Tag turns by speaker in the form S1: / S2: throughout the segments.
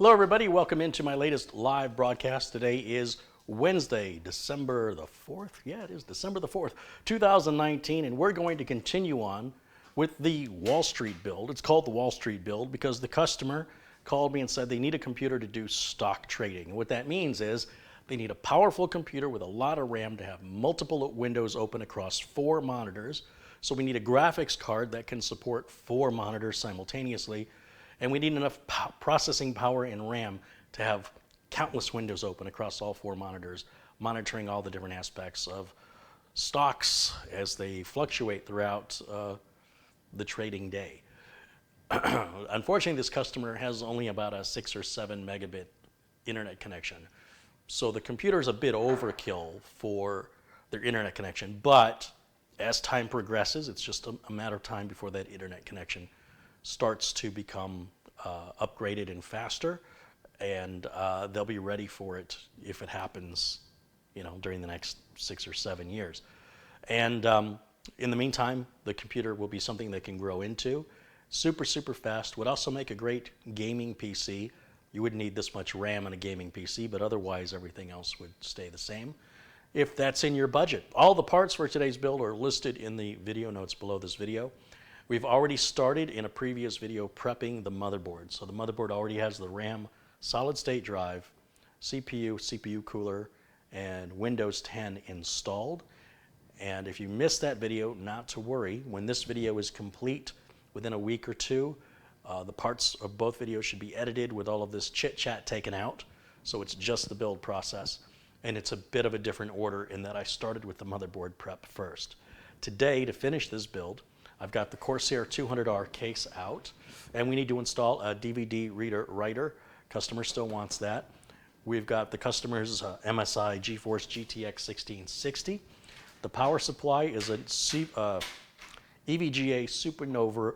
S1: Hello everybody, welcome into my latest live broadcast. Today is Wednesday, December the 4th. Yeah, it is December the 4th, 2019, and we're going to continue on with the Wall Street build. It's called the Wall Street build because the customer called me and said they need a computer to do stock trading. And what that means is they need a powerful computer with a lot of RAM to have multiple windows open across 4 monitors. So we need a graphics card that can support 4 monitors simultaneously. And we need enough processing power and RAM to have countless windows open across all 4 monitors, monitoring all the different aspects of stocks as they fluctuate throughout the trading day. Unfortunately, this customer has only about a 6 or 7 megabit internet connection. So the computer is a bit overkill for their internet connection, but as time progresses, it's just a matter of time before that internet connection starts to become upgraded and faster, and they'll be ready for it if it happens, during the next 6 or 7 years. And in the meantime, the computer will be something they can grow into. Super, super fast. Would also make a great gaming PC. You wouldn't need this much RAM in a gaming PC, but otherwise everything else would stay the same if that's in your budget. All the parts for today's build are listed in the video notes below this video. We've already started in a previous video prepping the motherboard. So the motherboard already has the RAM, solid state drive, CPU cooler, and Windows 10 installed. And if you missed that video, not to worry. When this video is complete within a week or two, the parts of both videos should be edited with all of this chit chat taken out. So it's just the build process. And it's a bit of a different order in that I started with the motherboard prep first. Today, to finish this build, I've got the Corsair 200R case out, and we need to install a DVD reader writer. Customer still wants that. We've got the customer's MSI GeForce GTX 1660. The power supply is a EVGA Supernova.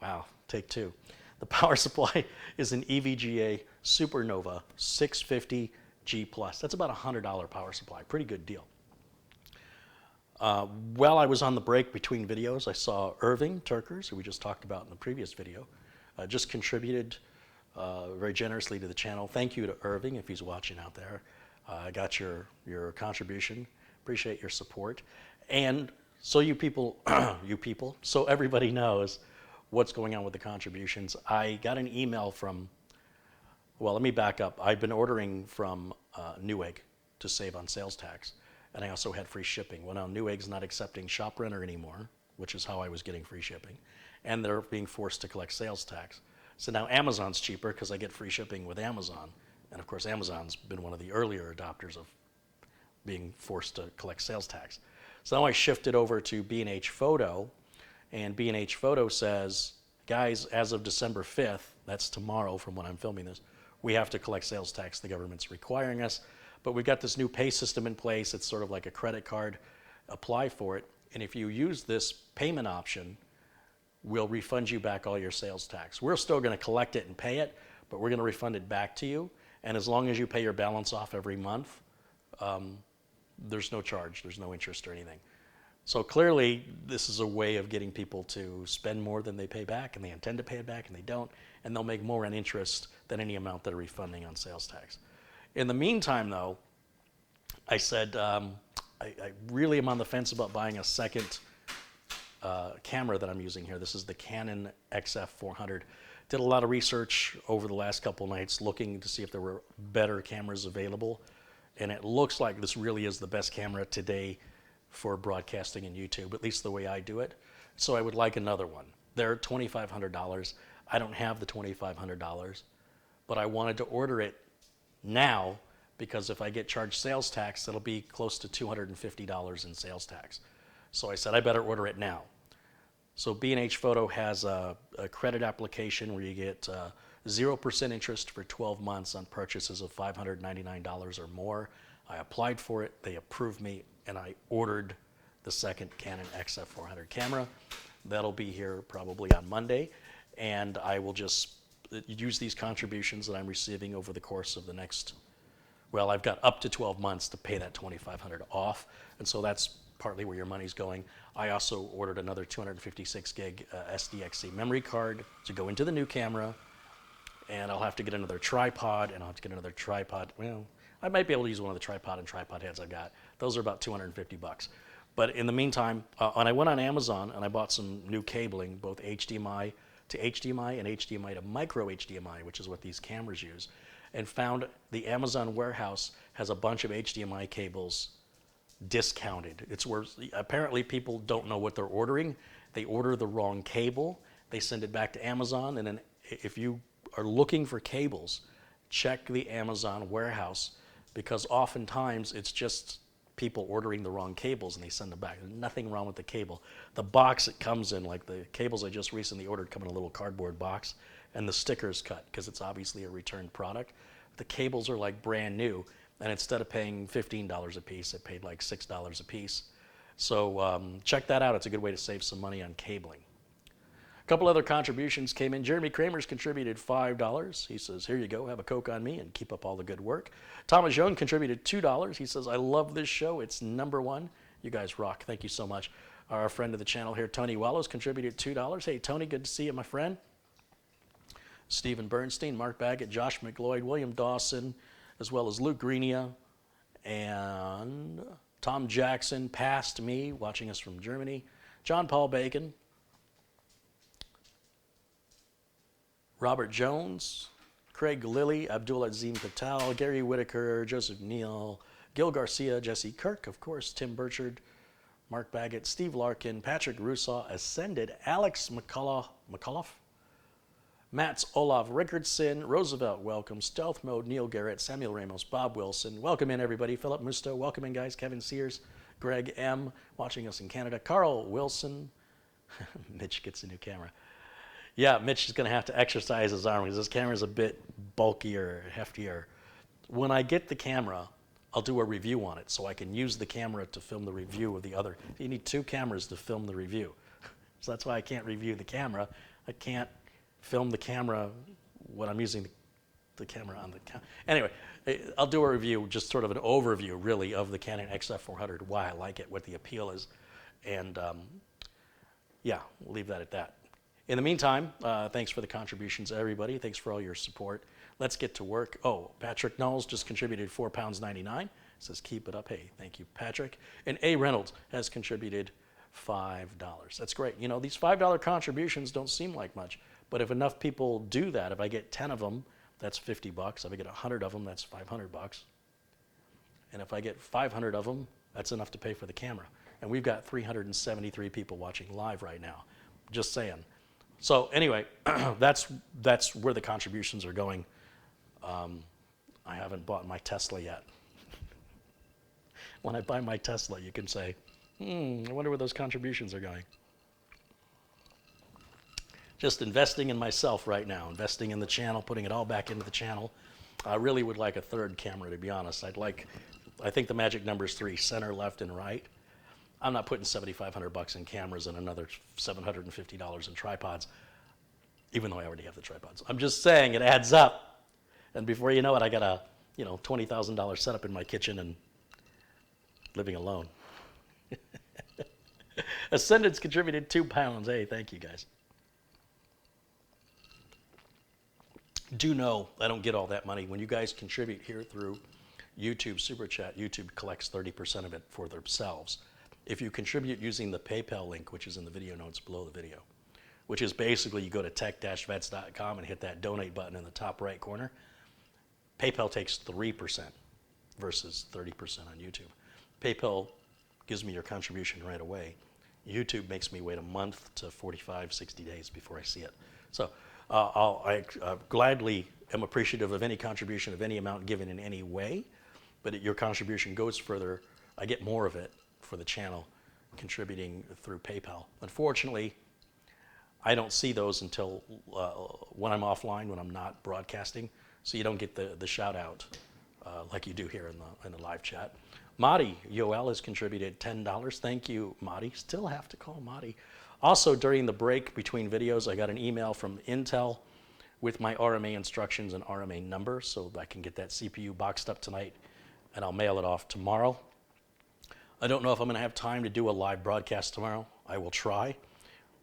S1: Wow, take 2. The power supply is an EVGA Supernova 650G+. That's about a $100 power supply. Pretty good deal. While I was on the break between videos, I saw Irving Turkers, who we just talked about in the previous video, just contributed very generously to the channel. Thank you to Irving if he's watching out there. I got your contribution. Appreciate your support. And so you people, so everybody knows what's going on with the contributions. I got an email from, well, let me back up. I've been ordering from Newegg to save on sales tax. And I also had free shipping. Well, now Newegg's not accepting ShopRunner anymore, which is how I was getting free shipping. And they're being forced to collect sales tax. So now Amazon's cheaper because I get free shipping with Amazon. And of course, Amazon's been one of the earlier adopters of being forced to collect sales tax. So now I shifted over to B&H Photo. And B&H Photo says, guys, as of December 5th, that's tomorrow from when I'm filming this, we have to collect sales tax. The government's requiring us. But we've got this new pay system in place. It's sort of like a credit card. Apply for it. And if you use this payment option, we'll refund you back all your sales tax. We're still going to collect it and pay it, but we're going to refund it back to you. And as long as you pay your balance off every month, there's no charge. There's no interest or anything. So clearly, this is a way of getting people to spend more than they pay back, and they intend to pay it back, and they don't. And they'll make more on interest than any amount they're refunding on sales tax. In the meantime, though, I said I really am on the fence about buying a second camera that I'm using here. This is the Canon XF400. Did a lot of research over the last couple nights looking to see if there were better cameras available. And it looks like this really is the best camera today for broadcasting and YouTube, at least the way I do it. So I would like another one. They're $2,500. I don't have the $2,500, but I wanted to order it now, because if I get charged sales tax, it'll be close to $250 in sales tax. So I said I better order it now. So B&H Photo has a credit application where you get 0% interest for 12 months on purchases of $599 or more. I applied for it, they approved me, and I ordered the second Canon XF400 camera. That'll be here probably on Monday, and I will just use these contributions that I'm receiving over the course of the next, well, I've got up to 12 months to pay that $2,500 off, and so that's partly where your money's going. I also ordered another 256 gig SDXC memory card to go into the new camera, and I'll have to get another tripod, and I'll have to get another tripod. Well, I might be able to use one of the tripod heads I've got. Those are about 250 bucks. But in the meantime, and I went on Amazon and I bought some new cabling, both HDMI to HDMI and HDMI to micro HDMI, which is what these cameras use, and found the Amazon warehouse has a bunch of HDMI cables discounted. It's where apparently people don't know what they're ordering. They order the wrong cable. They send it back to Amazon, and then if you are looking for cables, check the Amazon warehouse, because oftentimes it's just people ordering the wrong cables and they send them back. There's nothing wrong with the cable. The box it comes in, like the cables I just recently ordered, come in a little cardboard box, and the sticker's cut because it's obviously a returned product. The cables are like brand new, and instead of paying $15 a piece, I paid like $6 a piece. So check that out. It's a good way to save some money on cabling. A couple other contributions came in. Jeremy Kramer's contributed $5. He says, here you go, have a Coke on me and keep up all the good work. Thomas Young contributed $2. He says, I love this show. It's #1. You guys rock. Thank you so much. Our friend of the channel here, Tony Wallows, contributed $2. Hey, Tony, good to see you, my friend. Stephen Bernstein, Mark Baggett, Josh McLeod, William Dawson, as well as Luke Greenia, and Tom Jackson, past me, watching us from Germany. John Paul Bacon, Robert Jones, Craig Lilly, Abdul Azim Patel, Gary Whitaker, Joseph Neal, Gil Garcia, Jesse Kirk, of course, Tim Burchard, Mark Baggett, Steve Larkin, Patrick Rusaw, Ascended, Alex McCullough, Mats Olaf Rickardson, Roosevelt, welcome, Stealth Mode, Neil Garrett, Samuel Ramos, Bob Wilson, welcome in everybody, Philip Musto, welcome in guys, Kevin Sears, Greg M, watching us in Canada, Carl Wilson, Mitch gets a new camera. Yeah, Mitch is going to have to exercise his arm because this camera is a bit bulkier, heftier. When I get the camera, I'll do a review on it so I can use the camera to film the review of the other. You need 2 cameras to film the review. So that's why I can't review the camera. I can't film the camera when I'm using the camera on the camera. Anyway, I'll do a review, just sort of an overview, really, of the Canon XF400, why I like it, what the appeal is. And yeah, we'll leave that at that. In the meantime, thanks for the contributions, everybody. Thanks for all your support. Let's get to work. Oh, Patrick Knowles just contributed £4.99. Says, keep it up. Hey, thank you, Patrick. And A. Reynolds has contributed $5. That's great. You know, these $5 contributions don't seem like much, but if enough people do that, if I get 10 of them, that's 50 bucks. If I get 100 of them, that's 500 bucks. And if I get 500 of them, that's enough to pay for the camera. And we've got 373 people watching live right now. Just saying. So anyway, that's where the contributions are going. I haven't bought my Tesla yet. When I buy my Tesla, you can say, I wonder where those contributions are going. Just investing in myself right now, investing in the channel, putting it all back into the channel. I really would like a 3rd camera, to be honest. I think the magic number is 3, center, left, and right. I'm not putting $7,500 in cameras and another $750 in tripods, even though I already have the tripods. I'm just saying it adds up. And before you know it, I got a $20,000 setup in my kitchen and living alone. Ascendance contributed £2. Hey, thank you guys. Do know I don't get all that money. When you guys contribute here through YouTube Super Chat, YouTube collects 30% of it for themselves. If you contribute using the PayPal link, which is in the video notes below the video, which is basically you go to tech-vets.com and hit that donate button in the top right corner, PayPal takes 3% versus 30% on YouTube. PayPal gives me your contribution right away. YouTube makes me wait a month to 45, 60 days before I see it. So I gladly am appreciative of any contribution of any amount given in any way, but your contribution goes further. I get more of it for the channel contributing through PayPal. Unfortunately, I don't see those until when I'm offline, when I'm not broadcasting, so you don't get the shout out like you do here in the live chat. Madi Yoel has contributed $10. Thank you, Madi. Still have to call Madi. Also, during the break between videos, I got an email from Intel with my RMA instructions and RMA number, so I can get that CPU boxed up tonight, and I'll mail it off tomorrow. I don't know if I'm going to have time to do a live broadcast tomorrow. I will try,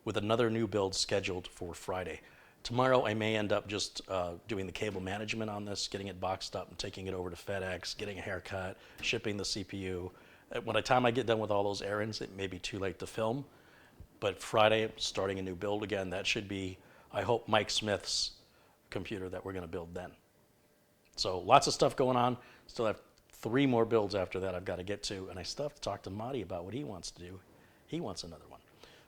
S1: with another new build scheduled for Friday. Tomorrow I may end up just doing the cable management on this, getting it boxed up and taking it over to FedEx, getting a haircut, shipping the CPU. By the time I get done with all those errands, it may be too late to film. But Friday, starting a new build again. That should be, I hope, Mike Smith's computer that we're going to build then. So lots of stuff going on. Still have 3 more builds after that I've got to get to. And I still have to talk to Marty about what he wants to do. He wants another one.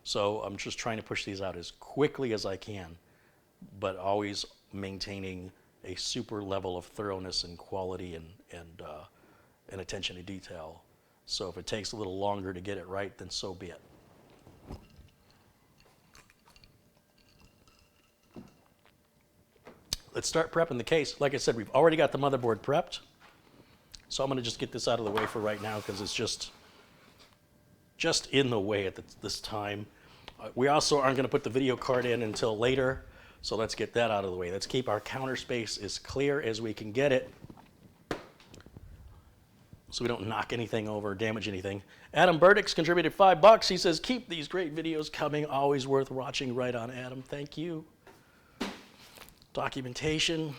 S1: So I'm just trying to push these out as quickly as I can, but always maintaining a super level of thoroughness and quality and attention to detail. So if it takes a little longer to get it right, then so be it. Let's start prepping the case. Like I said, we've already got the motherboard prepped. So I'm going to just get this out of the way for right now because it's just in the way at this time. We also aren't going to put the video card in until later. So let's get that out of the way. Let's keep our counter space as clear as we can get it so we don't knock anything over or damage anything. Adam Burdick's contributed $5. He says, keep these great videos coming. Always worth watching. Right on, Adam. Thank you. Documentation.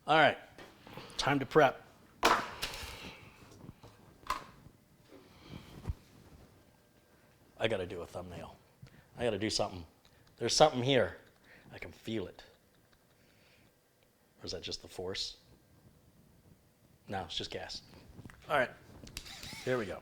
S1: All right, time to prep. I got to do a thumbnail. I got to do something. There's something here. I can feel it. Or is that just the force? No, it's just gas. All right, here we go.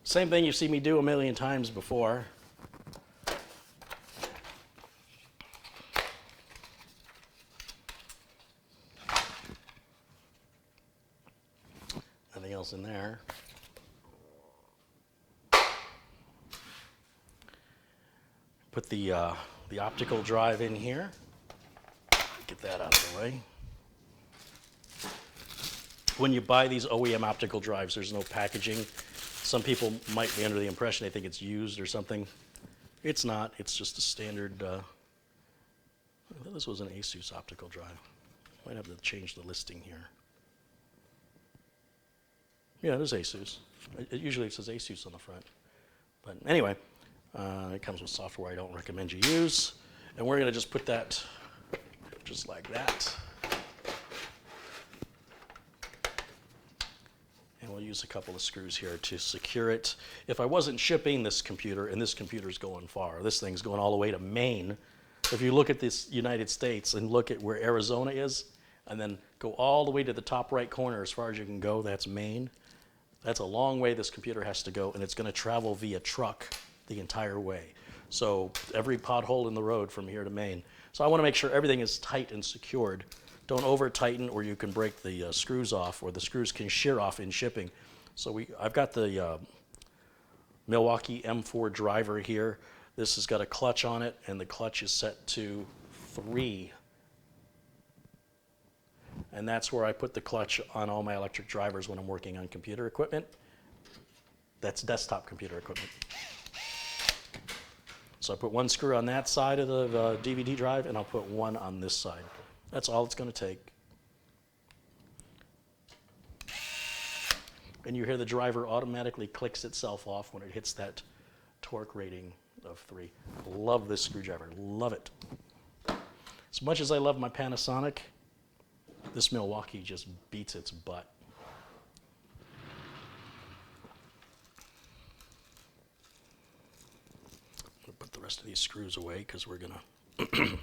S1: Same thing you see me do a million times before. Nothing else in there. Put the optical drive in here. Get that out of the way. When you buy these OEM optical drives, there's no packaging. Some people might be under the impression they think it's used or something. It's not. It's just a standard. I thought this was an ASUS optical drive. Might have to change the listing here. Yeah, it is ASUS. Usually it says ASUS on the front. But anyway, it comes with software I don't recommend you use. And we're going to just put that just like that. And we'll use a couple of screws here to secure it. If I wasn't shipping this computer, and this computer's going far, this thing's going all the way to Maine. If you look at this United States and look at where Arizona is, and then go all the way to the top right corner as far as you can go, that's Maine. That's a long way this computer has to go, and it's going to travel via truck the entire way. So every pothole in the road from here to Maine. So I want to make sure everything is tight and secured. Don't over tighten or you can break the screws off, or the screws can shear off in shipping. So I've got the Milwaukee M4 driver here. This has got a clutch on it, and the clutch is set to 3. And that's where I put the clutch on all my electric drivers when I'm working on computer equipment. That's desktop computer equipment. So I put 1 screw on that side of the DVD drive, and I'll put 1 on this side. That's all it's going to take. And you hear the driver automatically clicks itself off when it hits that torque rating of 3. Love this screwdriver. Love it. As much as I love my Panasonic, this Milwaukee just beats its butt. I'm going to put the rest of these screws away because we're going to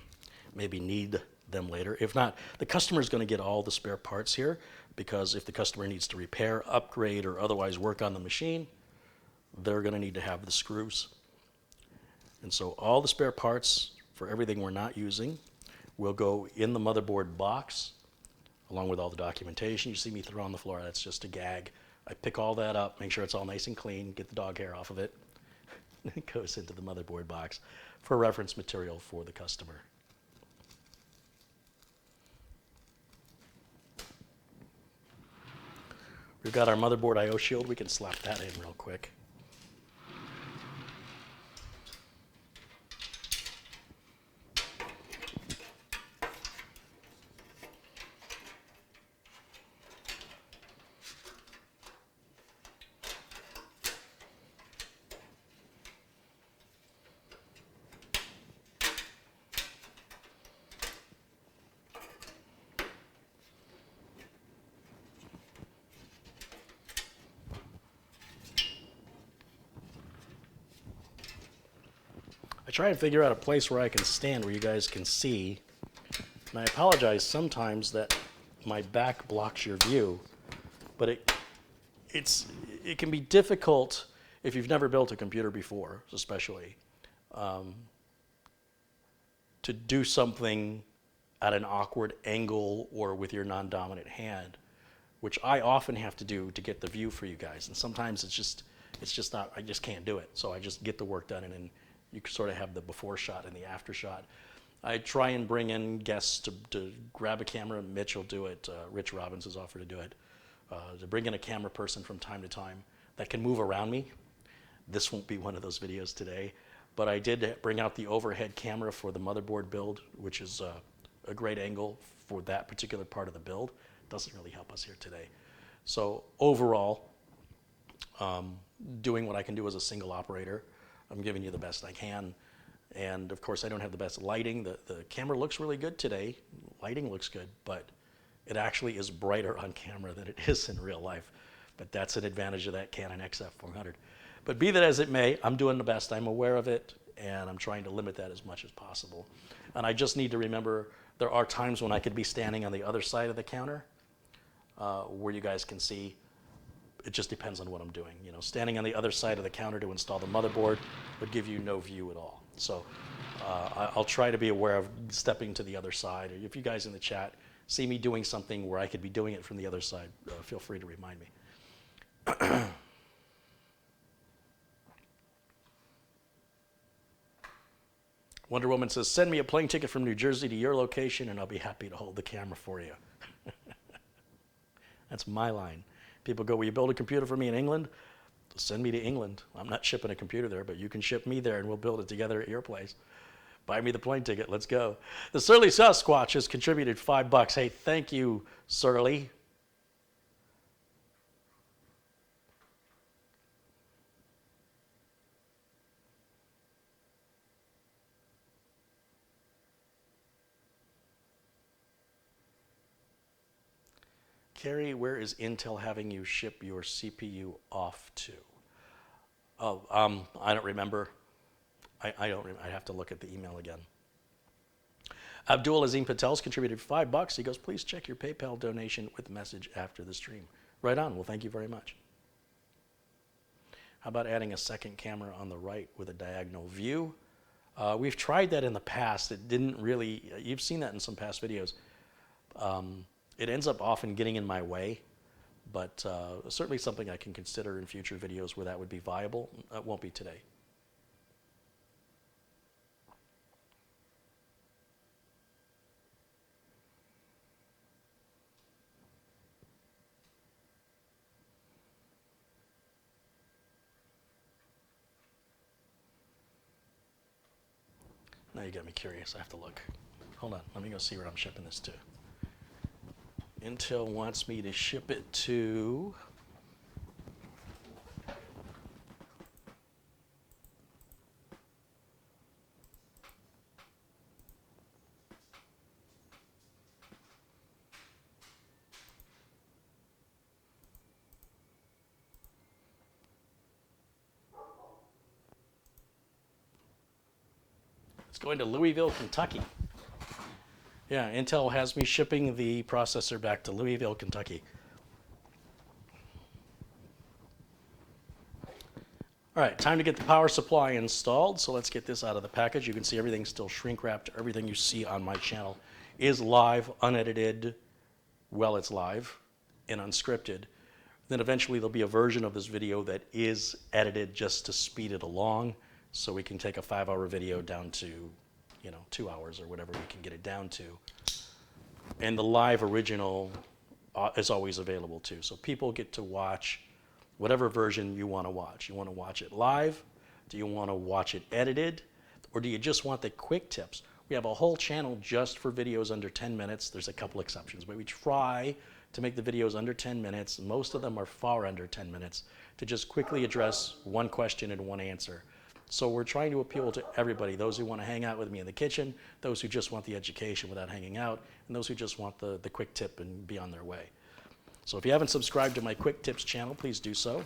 S1: maybe need them later. If not, the customer is going to get all the spare parts here, because if the customer needs to repair, upgrade, or otherwise work on the machine, they're going to need to have the screws. And so all the spare parts for everything we're not using will go in the motherboard box, along with all the documentation you see me throw on the floor. That's just a gag. I pick all that up, make sure it's all nice and clean, get the dog hair off of it, and it goes into the motherboard box for reference material for the customer. We've got our motherboard I/O shield. We can slap that in real quick. I try and figure out a place where I can stand where you guys can see. And I apologize sometimes that my back blocks your view, but it can be difficult if you've never built a computer before, especially, to do something at an awkward angle or with your non-dominant hand, which I often have to do to get the view for you guys. And sometimes it's just not, I just can't do it. So I just get the work done, and then you sort of have the before shot and the after shot. I try and bring in guests to grab a camera. Mitch will do it. Rich Robbins has offered to do it. To bring in a camera person from time to time that can move around me. This won't be one of those videos today, but I did bring out the overhead camera for the motherboard build, which is a great angle for that particular part of the build. Doesn't really help us here today. So overall, doing what I can do as a single operator, I'm giving you the best I can. And of course, I don't have the best lighting. The camera looks really good today. Lighting looks good, but it actually is brighter on camera than it is in real life. But that's an advantage of that Canon XF400. But be that as it may, I'm doing the best. I'm aware of it, and I'm trying to limit that as much as possible. And I just need to remember there are times when I could be standing on the other side of the counter where you guys can see. It just depends on what I'm doing. You know, standing on the other side of the counter to install the motherboard would give you no view at all. So I'll try to be aware of stepping to the other side. If you guys in the chat see me doing something where I could be doing it from the other side, feel free to remind me. Wonder Woman says, send me a plane ticket from New Jersey to your location and I'll be happy to hold the camera for you. That's my line. People go, will you build a computer for me in England? Send me to England. I'm not shipping a computer there, but you can ship me there and we'll build it together at your place. Buy me the plane ticket. Let's go. The Surly Sasquatch has contributed $5. Hey, thank you, Surly. Carey, where is Intel having you ship your CPU off to? Oh, I don't remember. I have to look at the email again. Abdul Azim Patel's contributed $5. He goes, please check your PayPal donation with message after the stream. Right on. Well, thank you very much. How about adding a second camera on the right with a diagonal view? We've tried that in the past. It didn't really, you've seen that in some past videos. It ends up often getting in my way, but certainly something I can consider in future videos where that would be viable. It won't be today. Now you got me curious. I have to look. Hold on. Let me go see where I'm shipping this to. Intel wants me to ship it to it's going to Louisville, Kentucky. Yeah, Intel has me shipping the processor back to Louisville, Kentucky. All right, time to get the power supply installed. So let's get this out of the package. You can see everything's still shrink wrapped. Everything you see on my channel is live, unedited, well, it's live and unscripted. Then eventually there'll be a version of this video that is edited just to speed it along, so we can take a 5-hour video down to 2 hours or whatever we can get it down to. And the live original is always available too. So people get to watch whatever version you want to watch. You want to watch it live? Do you want to watch it edited? Or do you just want the quick tips? We have a whole channel just for videos under 10 minutes. There's a couple exceptions, but we try to make the videos under 10 minutes. Most of them are far under 10 minutes to just quickly address one question and one answer. So we're trying to appeal to everybody, those who want to hang out with me in the kitchen, those who just want the education without hanging out, and those who just want the quick tip and be on their way. So if you haven't subscribed to my Quick Tips channel, please do so.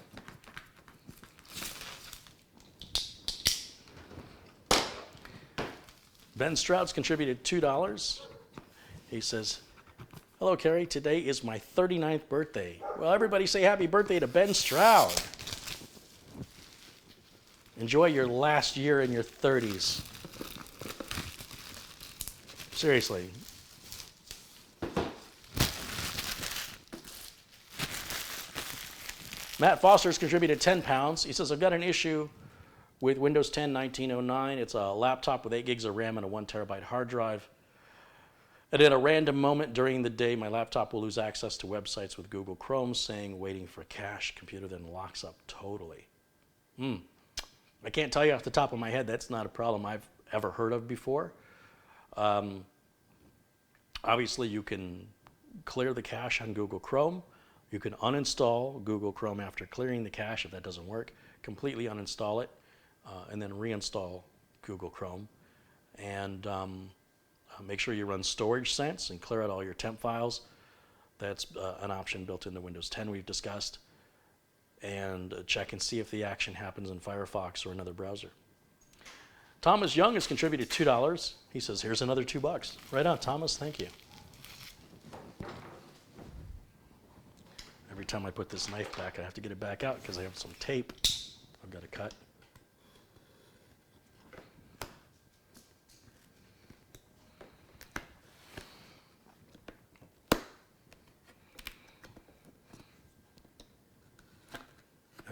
S1: Ben Stroud's contributed $2. He says, hello, Carey. Today is my 39th birthday. Well, everybody say happy birthday to Ben Stroud. Enjoy your last year in your 30s. Seriously. Matt Foster's contributed 10 pounds. He says, I've got an issue with Windows 10 1909. It's a laptop with 8 gigs of RAM and a 1 terabyte hard drive. And at a random moment during the day, my laptop will lose access to websites with Google Chrome saying waiting for cache. Computer then locks up totally. I can't tell you off the top of my head, that's not a problem I've ever heard of before. Obviously, you can clear the cache on Google Chrome. You can uninstall Google Chrome after clearing the cache if that doesn't work. Completely uninstall it, and then reinstall Google Chrome. And make sure you run Storage Sense and clear out all your temp files. That's an option built into Windows 10 we've discussed. And check and see if the action happens in Firefox or another browser. Thomas Young has contributed $2. He says, here's another $2. Right on, Thomas, thank you. Every time I put this knife back, I have to get it back out because I have some tape I've got to cut.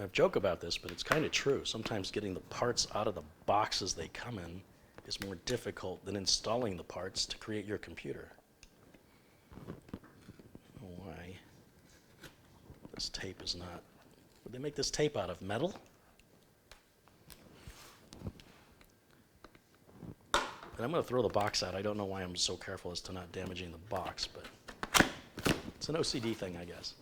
S1: I joke about this, but it's kind of true. Sometimes getting the parts out of the boxes they come in is more difficult than installing the parts to create your computer. Why? This tape is not. Would they make this tape out of metal? And I'm going to throw the box out. I don't know why I'm so careful as to not damaging the box, but it's an OCD thing, I guess.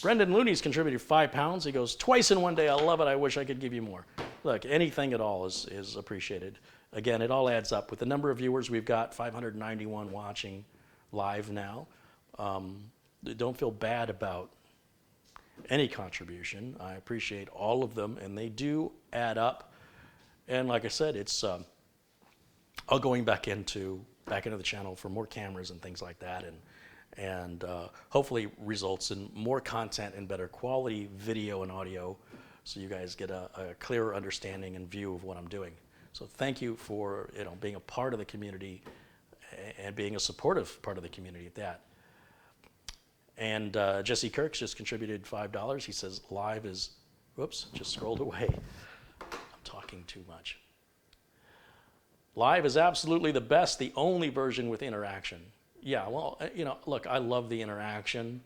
S1: Brendan Looney's contributed 5 pounds. He goes, twice in one day. I love it. I wish I could give you more. Look, anything at all is appreciated. Again, it all adds up. With the number of viewers we've got, 591 watching live now. Don't feel bad about any contribution. I appreciate all of them, and they do add up. And like I said, it's all going back into the channel for more cameras and things like that. And hopefully results in more content and better quality video and audio so you guys get a clearer understanding and view of what I'm doing. So thank you for being a part of the community and being a supportive part of the community at that. And Jesse Kirks just contributed $5. He says live is, whoops, just scrolled away. I'm talking too much. Live is absolutely the best, the only version with interaction. Yeah, well, look, I love the interaction,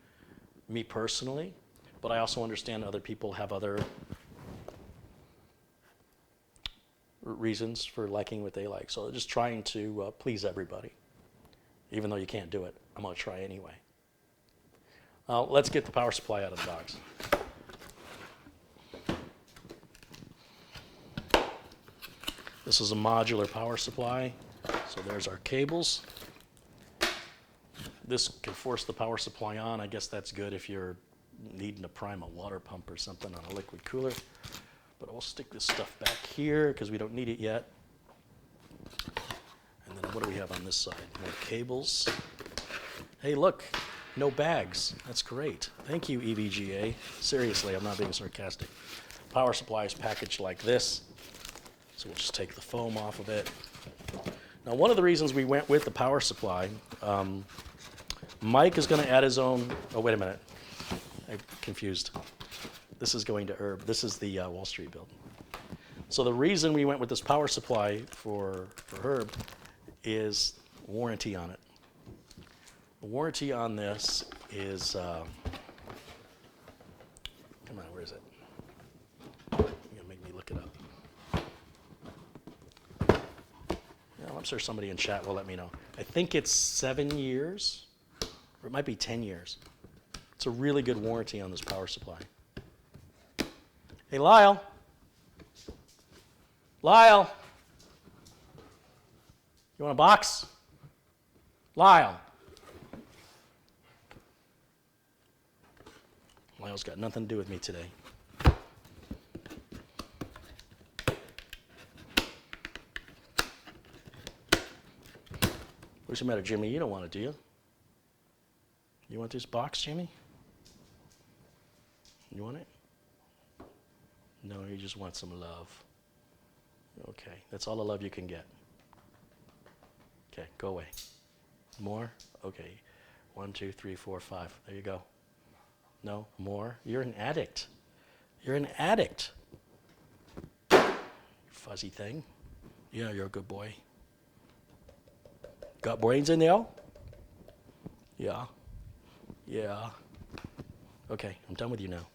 S1: me personally, but I also understand other people have other reasons for liking what they like. So just trying to please everybody. Even though you can't do it, I'm going to try anyway. Let's get the power supply out of the box. This is a modular power supply. So there's our cables. This can force the power supply on. I guess that's good if you're needing to prime a water pump or something on a liquid cooler. But I'll stick this stuff back here because we don't need it yet. And then what do we have on this side? More cables. Hey, look, no bags. That's great. Thank you, EVGA. Seriously, I'm not being sarcastic. Power supply is packaged like this. So we'll just take the foam off of it. Now, one of the reasons we went with the power supply, Mike is going to add his own. Oh, wait a minute. I'm confused. This is going to Herb. This is the Wall Street build. So the reason we went with this power supply for Herb is warranty on it. The warranty on this is, come on, where is it? You're gonna make me look it up. Well, I'm sure somebody in chat will let me know. I think it's 7 years, or it might be 10 years. It's a really good warranty on this power supply. Hey, Lyle. Lyle. You want a box? Lyle. Lyle's got nothing to do with me today. What's the matter, Jimmy? You don't want it, do you? You want this box, Jimmy? You want it? No, you just want some love. Okay, that's all the love you can get. Okay, go away. More? Okay. 1, 2, 3, 4, 5. There you go. No, more? You're an addict. You're an addict. Fuzzy thing. Yeah, you're a good boy. Got brains in there? Yeah. Yeah. Okay, I'm done with you now.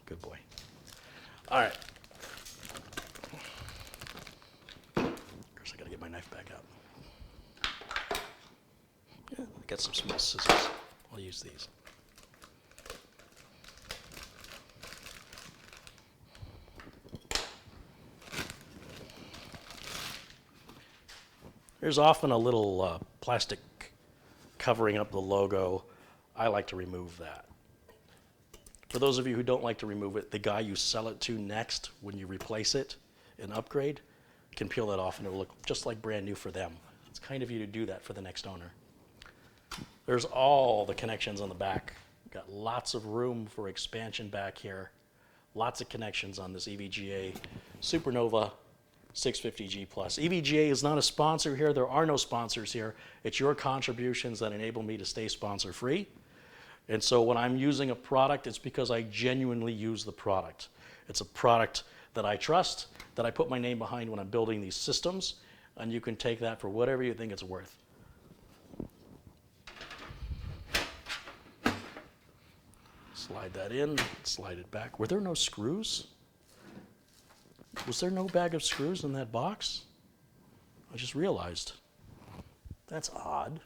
S1: Good boy. All right. First, I gotta get my knife back out. Yeah, I got some small scissors. I'll use these. There's often a little plastic covering up the logo. I like to remove that. For those of you who don't like to remove it, the guy you sell it to next when you replace it and upgrade can peel that off and it'll look just like brand new for them. It's kind of you to do that for the next owner. There's all the connections on the back. Got lots of room for expansion back here. Lots of connections on this EVGA Supernova 650G Plus. EVGA is not a sponsor here. There are no sponsors here. It's your contributions that enable me to stay sponsor free. And so when I'm using a product, it's because I genuinely use the product. It's a product that I trust, that I put my name behind when I'm building these systems, and you can take that for whatever you think it's worth. Slide that in, slide it back. Were there no screws? Was there no bag of screws in that box? I just realized. That's odd.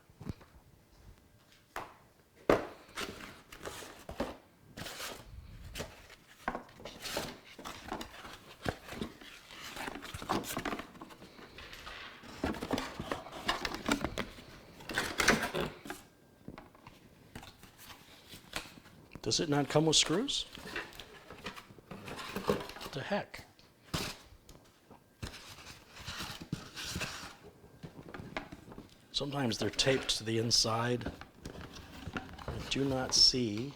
S1: Does it not come with screws? What the heck? Sometimes they're taped to the inside. I do not see.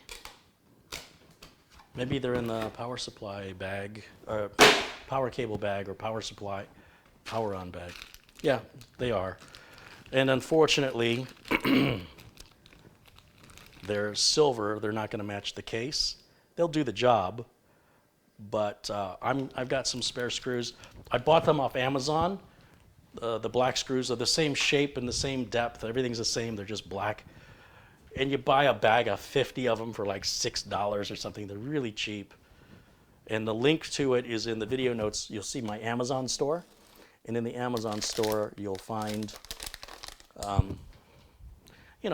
S1: Maybe they're in the power supply bag, or power cable bag, or power supply, power on bag. Yeah, they are. And unfortunately, they're silver. They're not going to match the case. They'll do the job, but I've got some spare screws. I bought them off Amazon. The black screws are the same shape and the same depth. Everything's the same. They're just black. And you buy a bag of 50 of them for like $6 or something. They're really cheap. And the link to it is in the video notes. You'll see my Amazon store. And in the Amazon store, you'll find,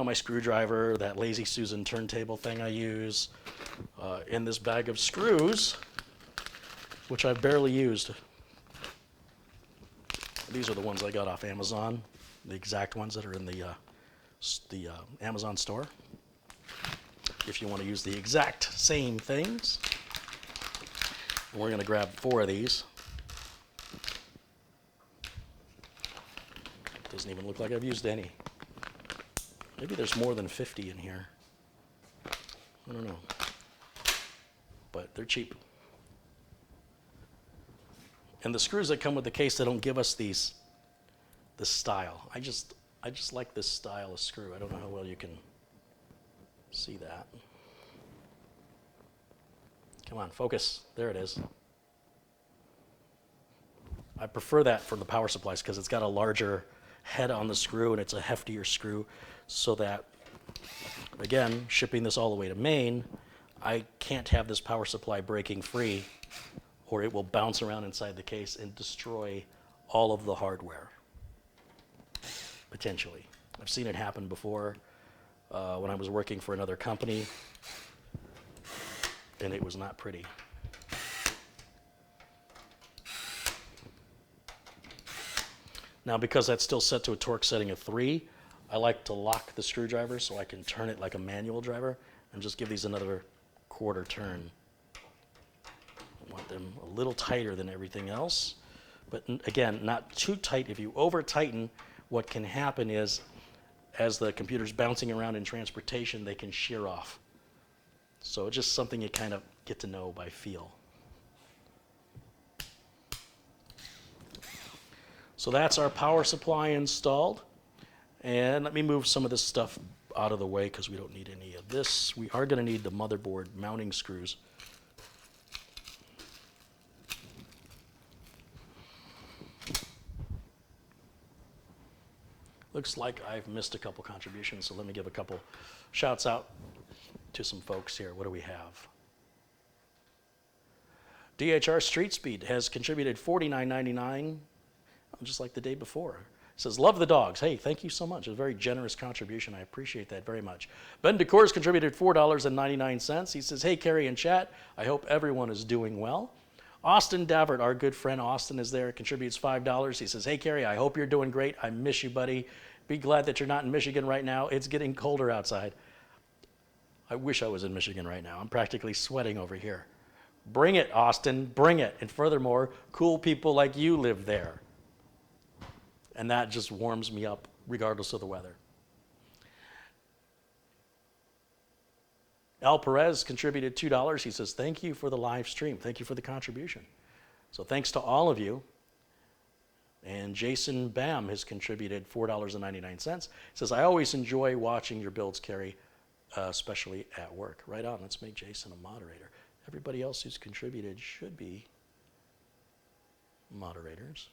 S1: my screwdriver, that Lazy Susan turntable thing I use, in this bag of screws, which I've barely used. These are the ones I got off Amazon, the exact ones that are in the Amazon store. If you want to use the exact same things, we're going to grab 4 of these. Doesn't even look like I've used any. Maybe there's more than 50 in here. I don't know. But they're cheap. And the screws that come with the case, they don't give us this style. I just like this style of screw. I don't know how well you can see that. Come on, focus. There it is. I prefer that for the power supplies because it's got a larger head on the screw and it's a heftier screw so that Again, shipping this all the way to Maine, I can't have this power supply breaking free or it will bounce around inside the case and destroy all of the hardware, potentially. I've seen it happen before when I was working for another company, and it was not pretty. Now, because that's still set to a torque setting of 3, I like to lock the screwdriver so I can turn it like a manual driver and just give these another quarter turn. I want them a little tighter than everything else, but again, not too tight. If you over tighten, what can happen is as the computer's bouncing around in transportation, they can shear off. So it's just something you kind of get to know by feel. So that's our power supply installed. And let me move some of this stuff out of the way because we don't need any of this. We are going to need the motherboard mounting screws. Looks like I've missed a couple contributions, so let me give a couple shouts out to some folks here. What do we have? DHR Street Speed has contributed $49.99, just like the day before. Says, love the dogs. Hey, thank you so much. A very generous contribution. I appreciate that very much. Ben DeCour's contributed $4.99. He says, hey, Carey and chat. I hope everyone is doing well. Austin Davert, our good friend Austin, is there, contributes $5. He says, hey, Carey, I hope you're doing great. I miss you, buddy. Be glad that you're not in Michigan right now. It's getting colder outside. I wish I was in Michigan right now. I'm practically sweating over here. Bring it, Austin. Bring it. And furthermore, cool people like you live there. And that just warms me up regardless of the weather. Al Perez contributed $2. He says, thank you for the live stream. Thank you for the contribution. So thanks to all of you. And Jason Bam has contributed $4.99. He says, I always enjoy watching your builds, Carey, especially at work. Right on. Let's make Jason a moderator. Everybody else who's contributed should be moderators.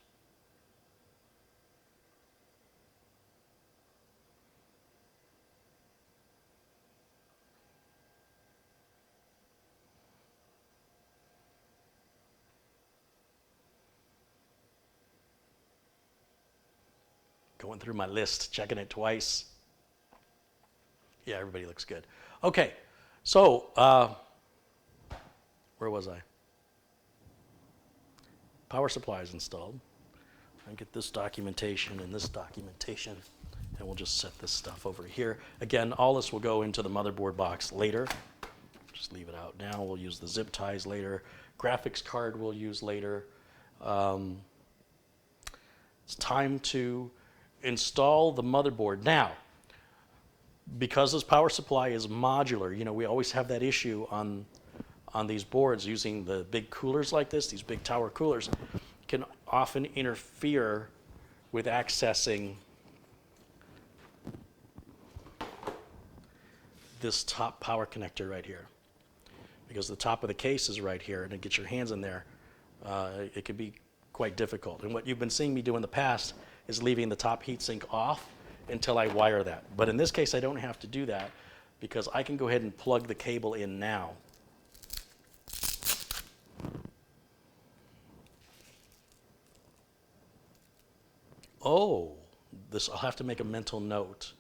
S1: Going through my list, checking it twice. Yeah, everybody looks good. Okay, so where was I? Power supply is installed. I get this documentation and this documentation, and we'll just set this stuff over here. Again, all this will go into the motherboard box later. Just leave it out now. We'll use the zip ties later. Graphics card we'll use later. It's time to install the motherboard. Now, because this power supply is modular, you know, we always have that issue on these boards using the big coolers like this, these big tower coolers, can often interfere with accessing this top power connector right here. Because the top of the case is right here, and to get your hands in there, it can be quite difficult. And what you've been seeing me do in the past is leaving the top heatsink off until I wire that. But in this case, I don't have to do that because I can go ahead and plug the cable in now. Oh, I'll have to make a mental note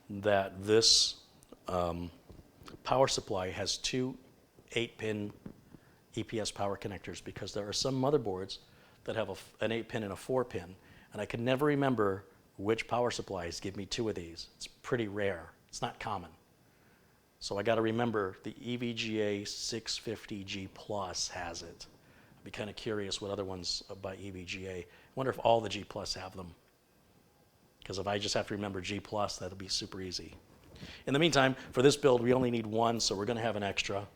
S1: that this power supply has two 8-pin EPS power connectors because there are some motherboards that have an 8-pin and a 4-pin, and I can never remember which power supplies give me two of these. It's pretty rare. It's not common. So I got to remember the EVGA 650G Plus has it. I'd be kind of curious what other ones by EVGA. I wonder if all the G Plus have them. Because if I just have to remember G Plus, that'll be super easy. In the meantime, for this build, we only need one, so we're going to have an extra.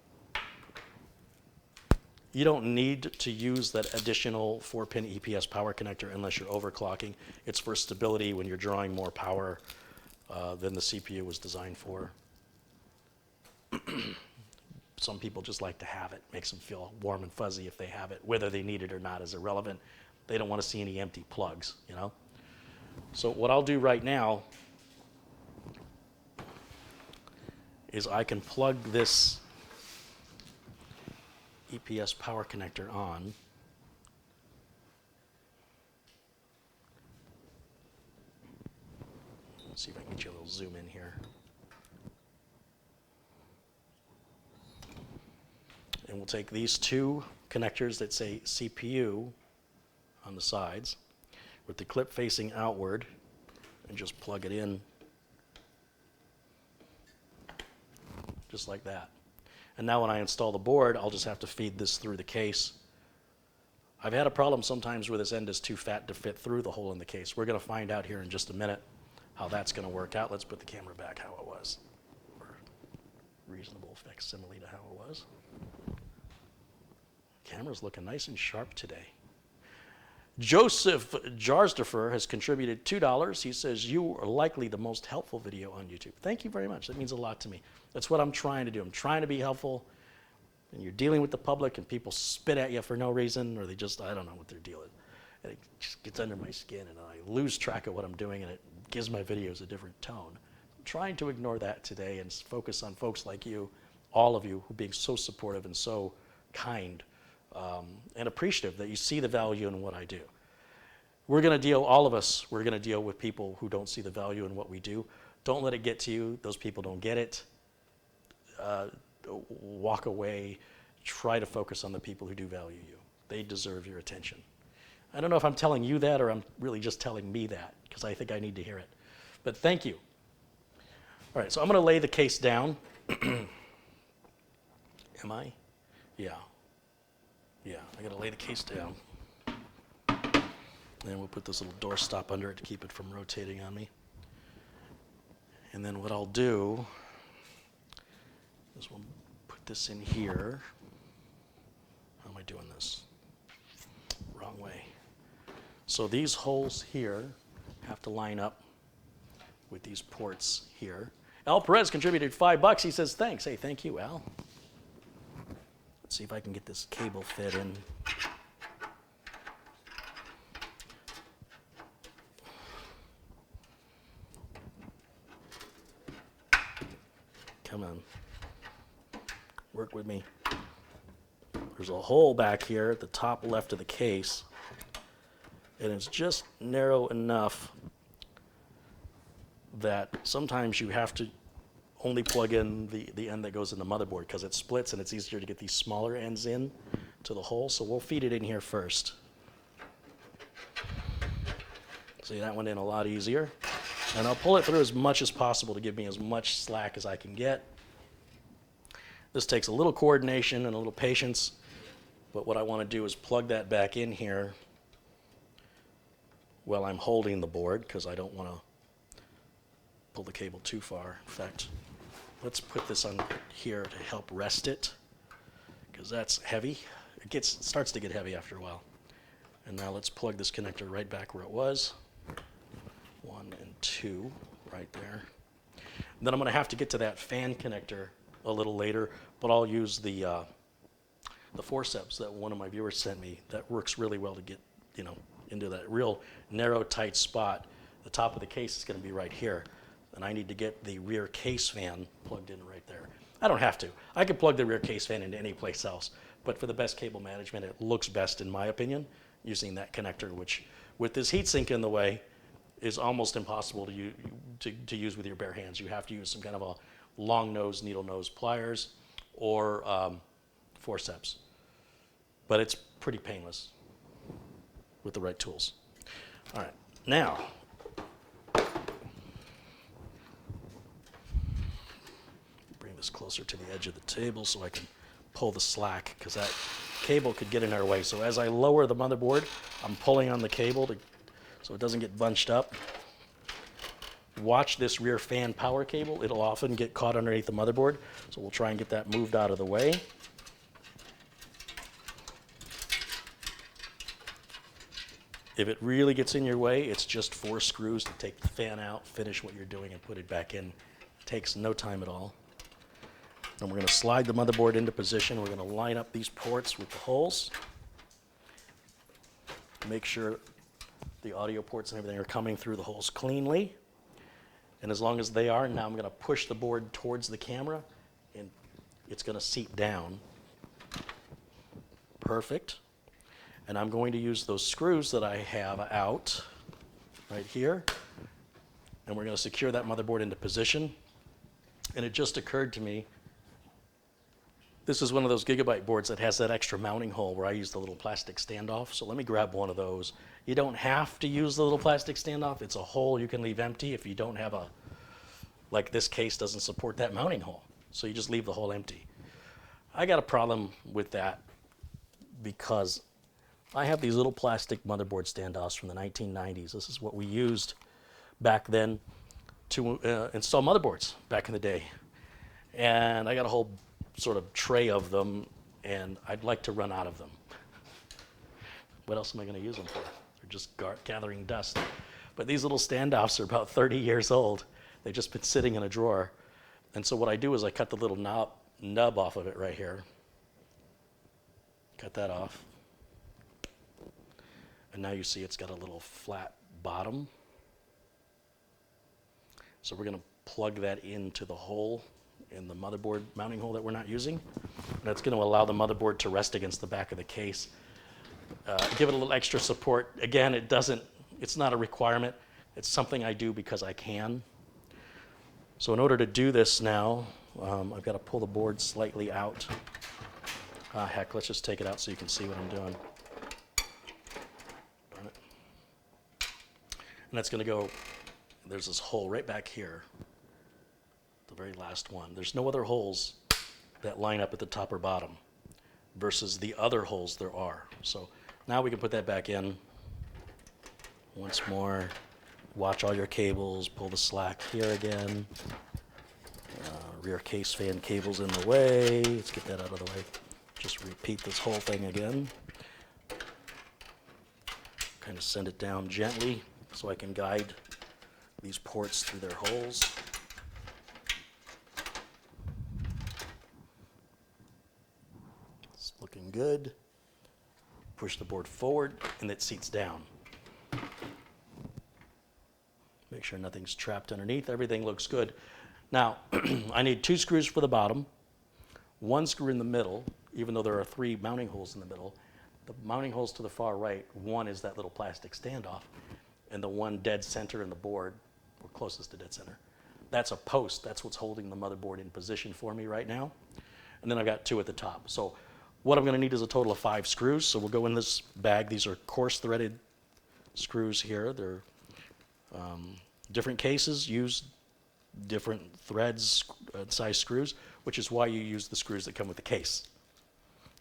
S1: You don't need to use that additional 4-pin EPS power connector unless you're overclocking. It's for stability when you're drawing more power than the CPU was designed for. Some people just like to have it. Makes them feel warm and fuzzy if they have it. Whether they need it or not is irrelevant. They don't want to see any empty plugs, you know? So what I'll do right now is I can plug this EPS power connector on. Let's see if I can get you a little zoom in here. And we'll take these two connectors that say CPU on the sides with the clip facing outward and just plug it in just like that. And now when I install the board, I'll just have to feed this through the case. I've had a problem sometimes where this end is too fat to fit through the hole in the case. We're going to find out here in just a minute how that's going to work out. Let's put the camera back how it was, or reasonable facsimile to how it was. Camera's looking nice and sharp today. Joseph Jarsdorfer has contributed $2. He says, you are likely the most helpful video on YouTube. Thank you very much. That means a lot to me. That's what I'm trying to do. I'm trying to be helpful. And you're dealing with the public and people spit at you for no reason, or they just, I don't know what their deal is. And it just gets under my skin and I lose track of what I'm doing and it gives my videos a different tone. I'm trying to ignore that today and focus on folks like you, all of you, who are being so supportive and so kind. And appreciative that you see the value in what I do. We're going to deal, all of us, we're going to deal with people who don't see the value in what we do. Don't let it get to you. Those people don't get it. Walk away. Try to focus on the people who do value you. They deserve your attention. I don't know if I'm telling you that or I'm really just telling me that because I think I need to hear it. But thank you. All right, so I'm going to lay the case down. Am I? Yeah. Yeah, I gotta lay the case down. And we'll put this little door stop under it to keep it from rotating on me. And then what I'll do is we'll put this in here. How am I doing this? Wrong way. So these holes here have to line up with these ports here. Al Perez contributed $5. He says, thanks. Hey, thank you, Al. Let's see if I can get this cable fed in. Come on. Work with me. There's a hole back here at the top left of the case, and it's just narrow enough that sometimes you have to only plug in the end that goes in the motherboard because it splits and it's easier to get these smaller ends in to the hole. So we'll feed it in here first. See, that went in a lot easier. And I'll pull it through as much as possible to give me as much slack as I can get. This takes a little coordination and a little patience, but what I want to do is plug that back in here while I'm holding the board because I don't want to pull the cable too far. In fact, let's put this on here to help rest it because that's heavy. It starts to get heavy after a while. And now let's plug this connector right back where it was. 1 and 2 right there. And then I'm going to have to get to that fan connector a little later, but I'll use the forceps that one of my viewers sent me. That works really well to get into that real narrow, tight spot. The top of the case is going to be right here. And I need to get the rear case fan plugged in right there. I don't have to. I could plug the rear case fan into any place else, but for the best cable management, it looks best, in my opinion, using that connector, which, with this heatsink in the way, is almost impossible to use with your bare hands. You have to use some kind of a long nose, needle nose pliers or forceps. But it's pretty painless with the right tools. All right, now, this closer to the edge of the table so I can pull the slack because that cable could get in our way. So as I lower the motherboard, I'm pulling on the cable so it doesn't get bunched up. Watch this rear fan power cable. It'll often get caught underneath the motherboard, so we'll try and get that moved out of the way. If it really gets in your way, it's just 4 screws to take the fan out, finish what you're doing, and put it back in. It takes no time at all. And we're going to slide the motherboard into position. We're going to line up these ports with the holes. Make sure the audio ports and everything are coming through the holes cleanly. And as long as they are, now I'm going to push the board towards the camera, and it's going to seat down. Perfect. And I'm going to use those screws that I have out right here, and we're going to secure that motherboard into position. And it just occurred to me, this is one of those Gigabyte boards that has that extra mounting hole where I use the little plastic standoff. So let me grab one of those. You don't have to use the little plastic standoff. It's a hole you can leave empty if you don't have a, like this case doesn't support that mounting hole. So you just leave the hole empty. I got a problem with that because I have these little plastic motherboard standoffs from the 1990s. This is what we used back then to install motherboards back in the day. And I got a whole sort of tray of them, and I'd like to run out of them. What else am I going to use them for? They're just gathering dust. But these little standoffs are about 30 years old. They've just been sitting in a drawer. And so what I do is I cut the little nub off of it right here. Cut that off. And now you see it's got a little flat bottom. So we're going to plug that into the hole in the motherboard mounting hole that we're not using. And that's going to allow the motherboard to rest against the back of the case. Give it a little extra support. Again, it's not a requirement. It's something I do because I can. So in order to do this now, I've got to pull the board slightly out. Heck, let's just take it out so you can see what I'm doing. And that's going to go, there's this hole right back here, the very last one. There's no other holes that line up at the top or bottom versus the other holes there are. So now we can put that back in. Once more, watch all your cables, pull the slack here again. Rear case fan cable's in the way. Let's get that out of the way. Just repeat this whole thing again. Kind of send it down gently so I can guide these ports through their holes. It's looking good. Push the board forward and it seats down. Make sure nothing's trapped underneath. Everything looks good. Now, I need 2 screws for the bottom, 1 screw in the middle, even though there are 3 mounting holes in the middle. The mounting holes to the far right, one is that little plastic standoff, and the one dead center in the board, or closest to dead center, that's a post. That's what's holding the motherboard in position for me right now. And then I've got 2 at the top. So what I'm going to need is a total of 5 screws. So we'll go in this bag. These are coarse threaded screws here. They're different cases use different threads and size screws, which is why you use the screws that come with the case.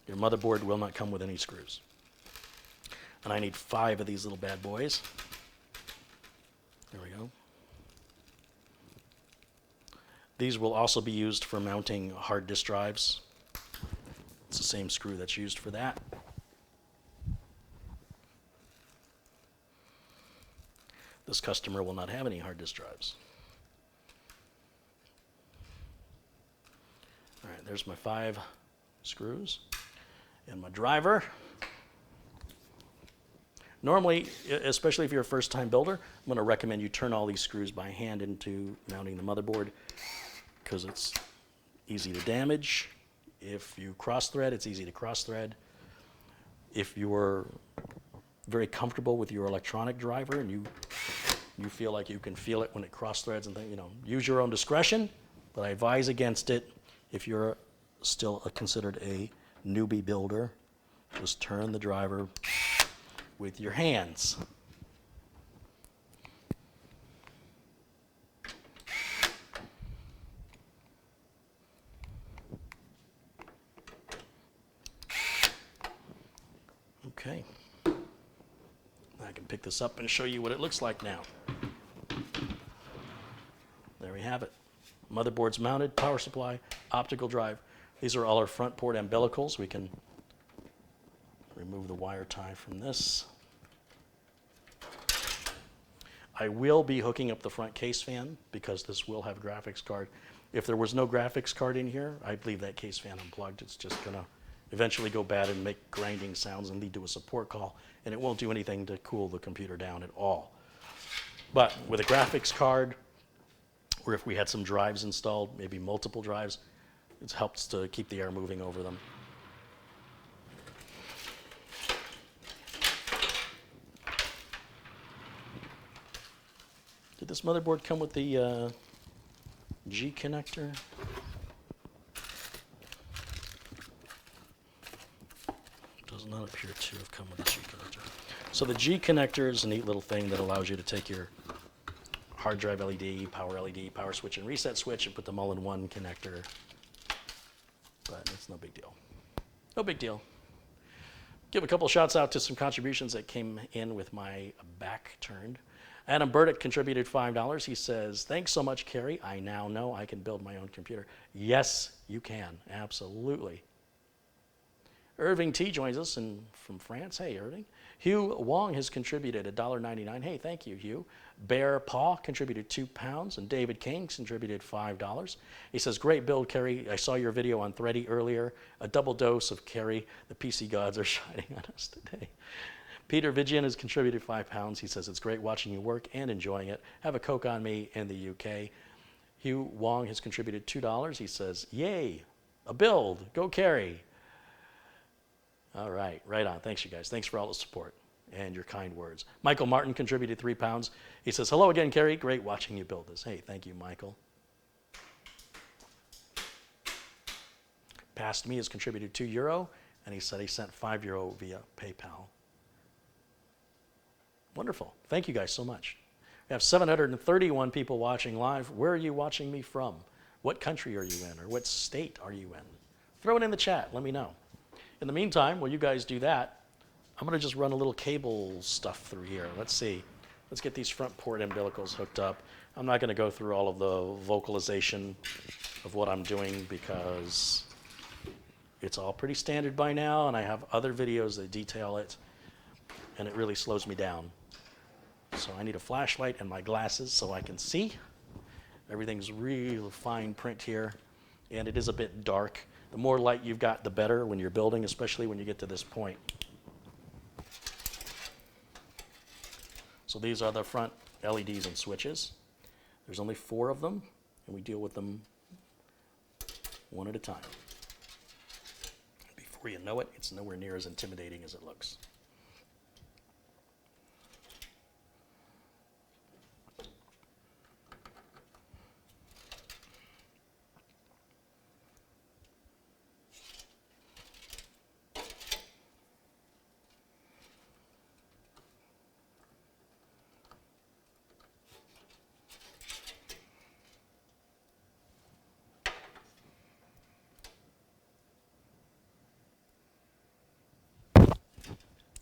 S1: Your motherboard will not come with any screws. And I need 5 of these little bad boys. There we go. These will also be used for mounting hard disk drives. It's the same screw that's used for that. This customer will not have any hard disk drives. All right, there's my 5 screws and my driver. Normally, especially if you're a first-time builder, I'm going to recommend you turn all these screws by hand into mounting the motherboard because it's easy to damage. If you cross-thread, it's easy to cross-thread. If you're very comfortable with your electronic driver and you feel like you can feel it when it cross-threads and things, use your own discretion, but I advise against it if you're still considered a newbie builder. Just turn the driver with your hands. Okay. I can pick this up and show you what it looks like now. There we have it. Motherboard's mounted, power supply, optical drive. These are all our front port umbilicals. We can remove the wire tie from this. I will be hooking up the front case fan because this will have a graphics card. If there was no graphics card in here, I'd leave that case fan unplugged. It's just going to eventually go bad and make grinding sounds and lead to a support call, and it won't do anything to cool the computer down at all. But with a graphics card, or if we had some drives installed, maybe multiple drives, it helps to keep the air moving over them. Did this motherboard come with the G connector? Does not appear to have come with a G connector. So the G connector is a neat little thing that allows you to take your hard drive LED, power switch, and reset switch and put them all in one connector. But it's no big deal. No big deal. Give a couple shouts out to some contributions that came in with my back turned. Adam Burdick contributed $5. He says, thanks so much, Carey. I now know I can build my own computer. Yes, you can. Absolutely. Irving T joins us from France. Hey, Irving. Hugh Wong has contributed $1.99. Hey, thank you, Hugh. Bear Paw contributed £2, and David King contributed $5. He says, great build, Carey. I saw your video on Thready earlier. A double dose of Carey. The PC gods are shining on us today. Peter Vigian has contributed £5. He says, it's great watching you work and enjoying it. Have a Coke on me in the UK. Hugh Wong has contributed $2. He says, yay, a build. Go Carey. All right, right on. Thanks, you guys. Thanks for all the support and your kind words. Michael Martin contributed £3. He says, hello again, Carey. Great watching you build this. Hey, thank you, Michael. Past Me has contributed €2, and he said he sent €5 via PayPal. Wonderful. Thank you guys so much. We have 731 people watching live. Where are you watching me from? What country are you in, or what state are you in? Throw it in the chat. Let me know. In the meantime, while you guys do that, I'm going to just run a little cable stuff through here. Let's see. Let's get these front port umbilicals hooked up. I'm not going to go through all of the vocalization of what I'm doing because it's all pretty standard by now, and I have other videos that detail it, and it really slows me down. So I need a flashlight and my glasses so I can see. Everything's real fine print here, and it is a bit dark. The more light you've got, the better when you're building, especially when you get to this point. So these are the front LEDs and switches. There's only 4 of them, and we deal with them one at a time. Before you know it, it's nowhere near as intimidating as it looks.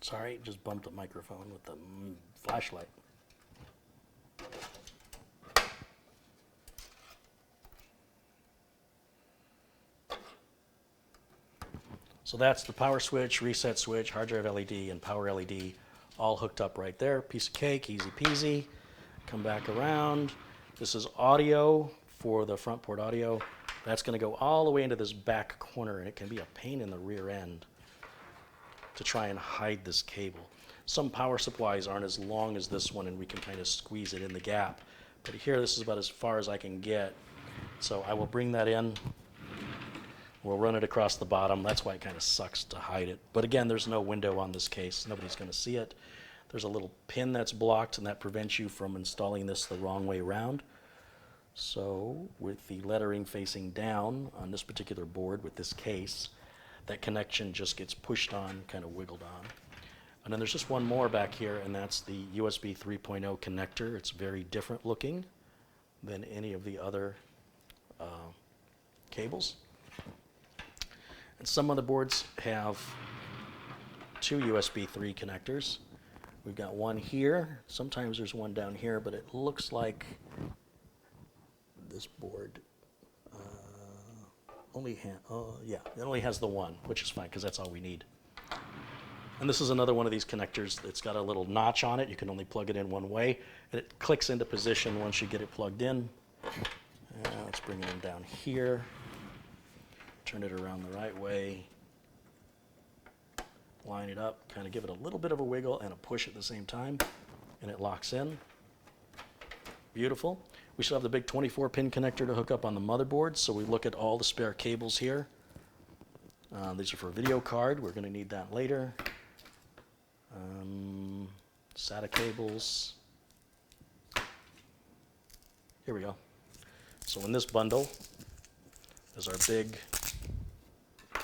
S1: Sorry, just bumped the microphone with the flashlight. So that's the power switch, reset switch, hard drive LED, and power LED all hooked up right there. Piece of cake, easy peasy. Come back around. This is audio for the front port audio. That's going to go all the way into this back corner, and it can be a pain in the rear end to try and hide this cable. Some power supplies aren't as long as this one, and we can kind of squeeze it in the gap. But here, this is about as far as I can get. So I will bring that in. We'll run it across the bottom. That's why it kind of sucks to hide it. But again, there's no window on this case. Nobody's going to see it. There's a little pin that's blocked, and that prevents you from installing this the wrong way around. So with the lettering facing down on this particular board with this case, that connection just gets pushed on, kind of wiggled on. And then there's just one more back here, and that's the USB 3.0 connector. It's very different looking than any of the other cables. And some motherboards have 2 USB 3 connectors. We've got one here. Sometimes there's one down here, but it looks like this board it only has the one, which is fine because that's all we need. And this is another one of these connectors that's got a little notch on it. You can only plug it in one way, and it clicks into position once you get it plugged in. Let's bring it in down here. Turn it around the right way. Line it up, kind of give it a little bit of a wiggle and a push at the same time, and it locks in. Beautiful. We still have the big 24-pin connector to hook up on the motherboard, so we look at all the spare cables here. These are for a video card. We're going to need that later. SATA cables. Here we go. So in this bundle is our big, I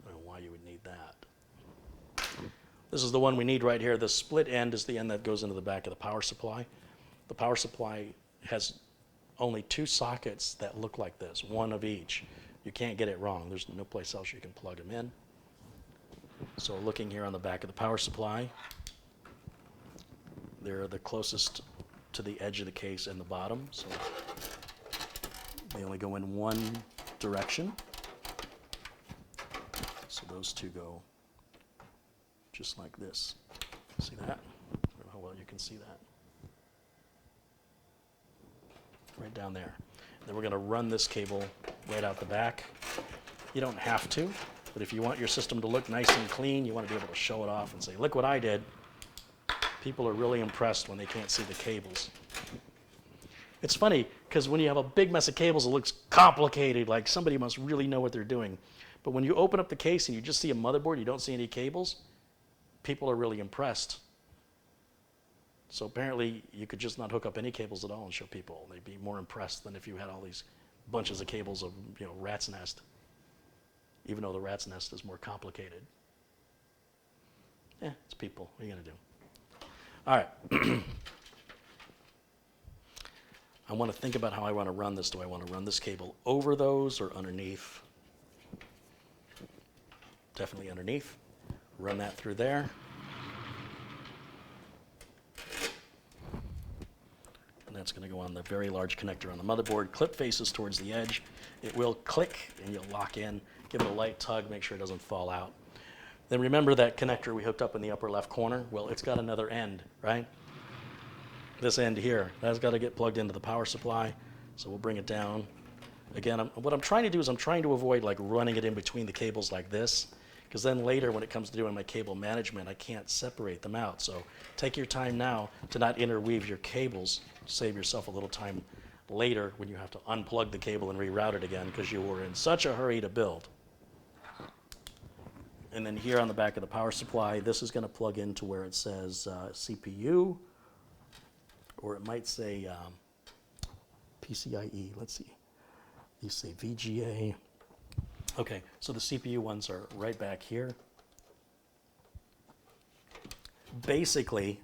S1: don't know why you would need that. This is the one we need right here. The split end is the end that goes into the back of the power supply. The power supply has only 2 sockets that look like this, one of each. You can't get it wrong. There's no place else you can plug them in. So looking here on the back of the power supply, they're the closest to the edge of the case and the bottom, so they only go in one direction. So those 2 go just like this. See that? I don't know how well you can see that. Right down there. Then we're going to run this cable right out the back. You don't have to, but if you want your system to look nice and clean, you want to be able to show it off and say, look what I did. People are really impressed when they can't see the cables. It's funny, because when you have a big mess of cables, it looks complicated, like somebody must really know what they're doing. But when you open up the case and you just see a motherboard, you don't see any cables, people are really impressed. So apparently, you could just not hook up any cables at all and show people. They'd be more impressed than if you had all these bunches of cables of, rat's nest, even though the rat's nest is more complicated. It's people. What are you going to do? All right. I want to think about how I want to run this. Do I want to run this cable over those or underneath? Definitely underneath. Run that through there. And that's going to go on the very large connector on the motherboard. Clip faces towards the edge. It will click and you'll lock in. Give it a light tug, make sure it doesn't fall out. Then remember that connector we hooked up in the upper left corner? Well, it's got another end, right? This end here, that's got to get plugged into the power supply. So we'll bring it down. Again, what I'm trying to do is I'm trying to avoid like running it in between the cables like this, because then later when it comes to doing my cable management, I can't separate them out. So take your time now to not interweave your cables. Save yourself a little time later when you have to unplug the cable and reroute it again because you were in such a hurry to build. And then here on the back of the power supply, this is going to plug into where it says CPU, or it might say PCIe. Let's see. These say VGA. Okay, so the CPU ones are right back here. Basically,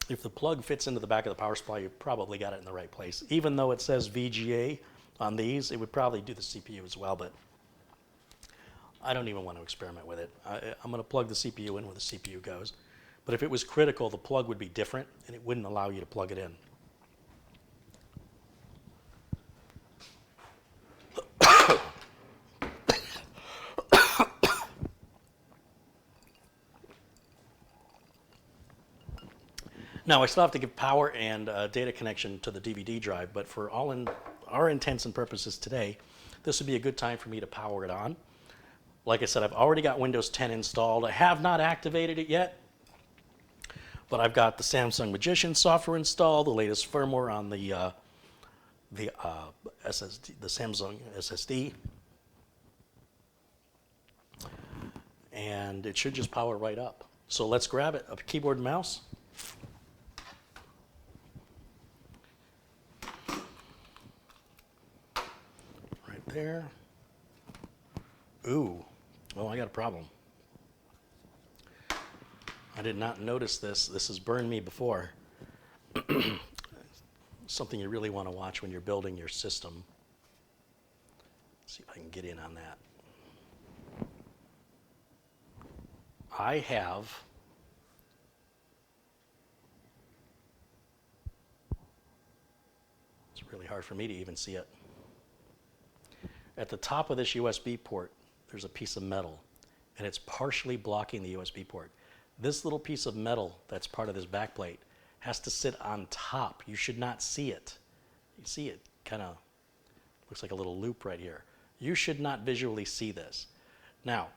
S1: if the plug fits into the back of the power supply, you've probably got it in the right place. Even though it says VGA on these, it would probably do the CPU as well, but I don't even want to experiment with it. I'm going to plug the CPU in where the CPU goes. But if it was critical, the plug would be different, and it wouldn't allow you to plug it in. Now, I still have to give power and data connection to the DVD drive, but for our intents and purposes today, this would be a good time for me to power it on. Like I said, I've already got Windows 10 installed. I have not activated it yet, but I've got the Samsung Magician software installed, the latest firmware on the SSD, the Samsung SSD, and it should just power right up. So let's grab it, a keyboard and mouse. Right there. Ooh, well, I got a problem. I did not notice this. This has burned me before. Something you really want to watch when you're building your system. Let's see if I can get in on that. I have it's really hard for me to even see it. At the top of this USB port, there's a piece of metal, and it's partially blocking the USB port. This little piece of metal that's part of this backplate has to sit on top. You should not see it. You see it kind of looks like a little loop right here. You should not visually see this. Now,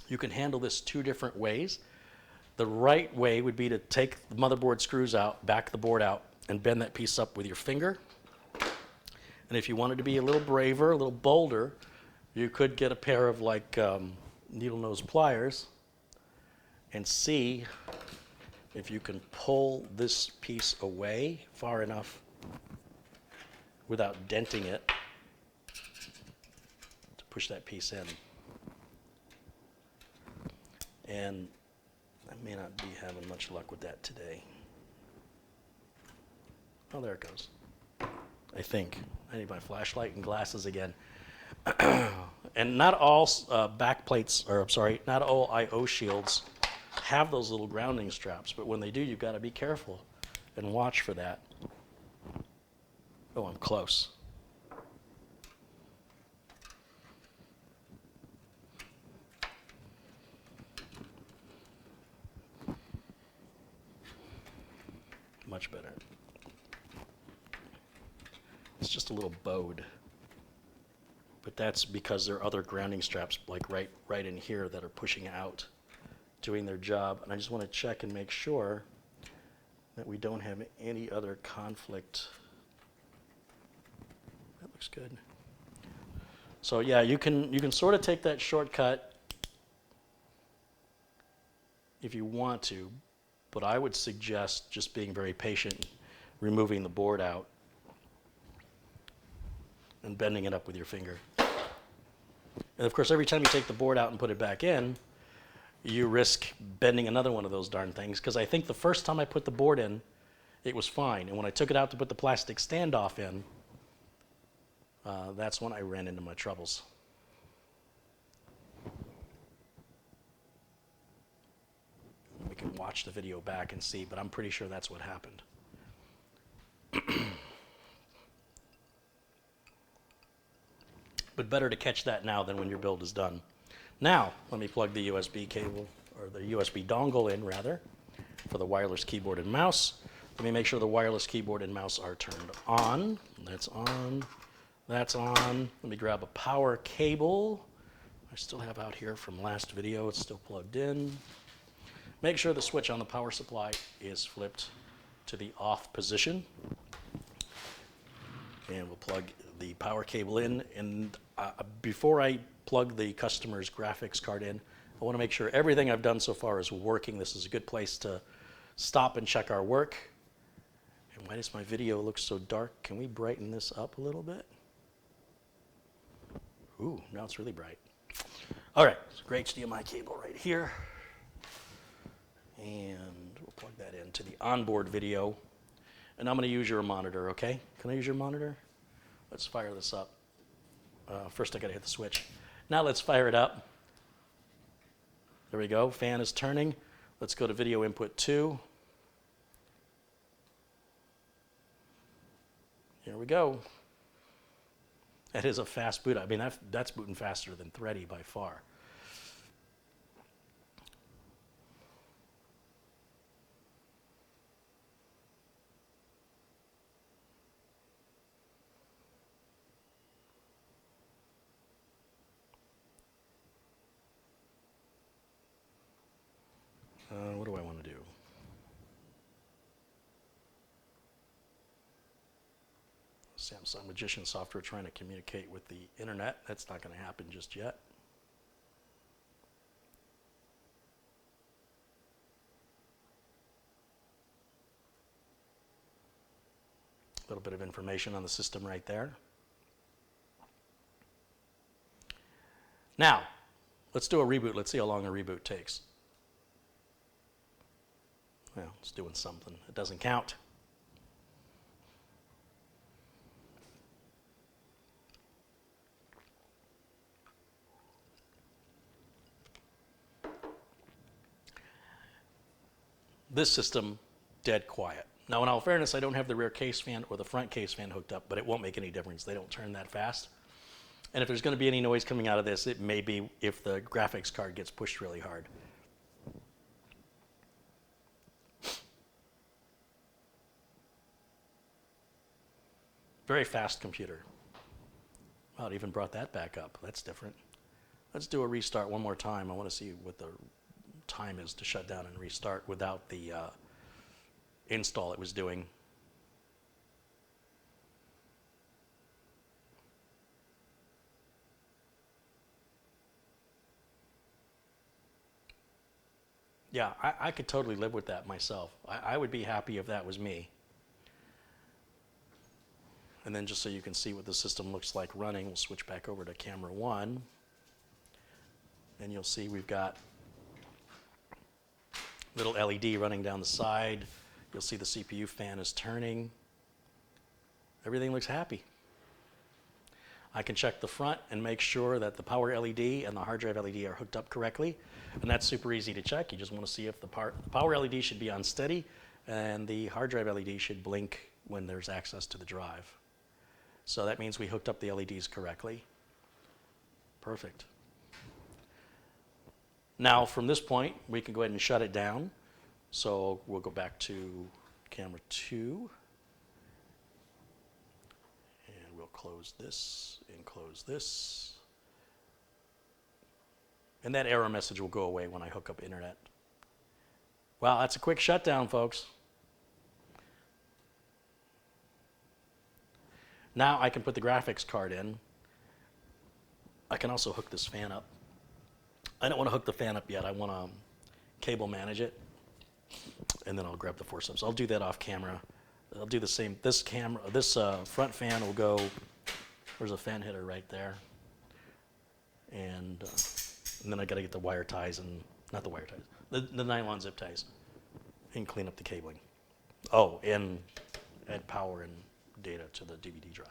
S1: you can handle this two different ways. The right way would be to take the motherboard screws out, back the board out, and bend that piece up with your finger. And if you wanted to be a little braver, a little bolder, you could get a pair of like needle nose pliers and see if you can pull this piece away far enough without denting it to push that piece in. And I may not be having much luck with that today. Oh, there it goes. I think. I need my flashlight and glasses again. And not all not all I/O shields have those little grounding straps, but when they do, you've got to be careful and watch for that. Oh, I'm close. Much better. It's just a little bowed. But that's because there are other grounding straps like right in here that are pushing out, doing their job. And I just want to check and make sure that we don't have any other conflict. That looks good. So yeah, you can sort of take that shortcut if you want to, but I would suggest just being very patient, removing the board out and bending it up with your finger. And of course, every time you take the board out and put it back in, you risk bending another one of those darn things, because I think the first time I put the board in, it was fine. And when I took it out to put the plastic standoff in, that's when I ran into my troubles. We can watch the video back and see, but I'm pretty sure that's what happened. But better to catch that now than when your build is done. Now, let me plug the USB cable, or the USB dongle in, rather, for the wireless keyboard and mouse. Let me make sure the wireless keyboard and mouse are turned on. That's on. That's on. Let me grab a power cable. I still have out here from last video. It's still plugged in. Make sure the switch on the power supply is flipped to the off position. And we'll plug the power cable in. And before I plug the customer's graphics card in, I want to make sure everything I've done so far is working. This is a good place to stop and check our work. And why does my video look so dark? Can we brighten this up a little bit? Ooh, now it's really bright. All right, so great HDMI cable right here. And we'll plug that into the onboard video. And I'm going to use your monitor, okay? Can I use your monitor? Let's fire this up. First, I got to hit the switch. Now let's fire it up. There we go. Fan is turning. Let's go to video input 2. Here we go. That is a fast boot. I mean, that's booting faster than Thready by far. What do I want to do? Samsung Magician software trying to communicate with the internet. That's not going to happen just yet. A little bit of information on the system right there. Now, let's do a reboot. Let's see how long a reboot takes. Well, it's doing something. It doesn't count. This system, dead quiet. Now, in all fairness, I don't have the rear case fan or the front case fan hooked up, but it won't make any difference. They don't turn that fast. And if there's going to be any noise coming out of this, it may be if the graphics card gets pushed really hard. Very fast computer. Wow, it even brought that back up. That's different. Let's do a restart one more time. I want to see what the time is to shut down and restart without the install it was doing. Yeah, I could totally live with that myself. I would be happy if that was me. And then just so you can see what the system looks like running, we'll switch back over to camera 1. And you'll see we've got little LED running down the side. You'll see the CPU fan is turning. Everything looks happy. I can check the front and make sure that the power LED and the hard drive LED are hooked up correctly. And that's super easy to check. You just want to see if the power LED should be on steady and the hard drive LED should blink when there's access to the drive. So that means we hooked up the LEDs correctly. Perfect. Now from this point, we can go ahead and shut it down. So we'll go back to camera 2. And we'll close this and close this. And that error message will go away when I hook up internet. Wow, that's a quick shutdown, folks. Now I can put the graphics card in. I can also hook this fan up. I don't want to hook the fan up yet. I want to cable manage it. And then I'll grab the force up. So I'll do that off camera. I'll do the same. This front fan will go, there's a fan header right there. And then I got to get the wire ties and, not the wire ties, the nylon zip ties and clean up the cabling. Oh, and add power and data to the DVD drive.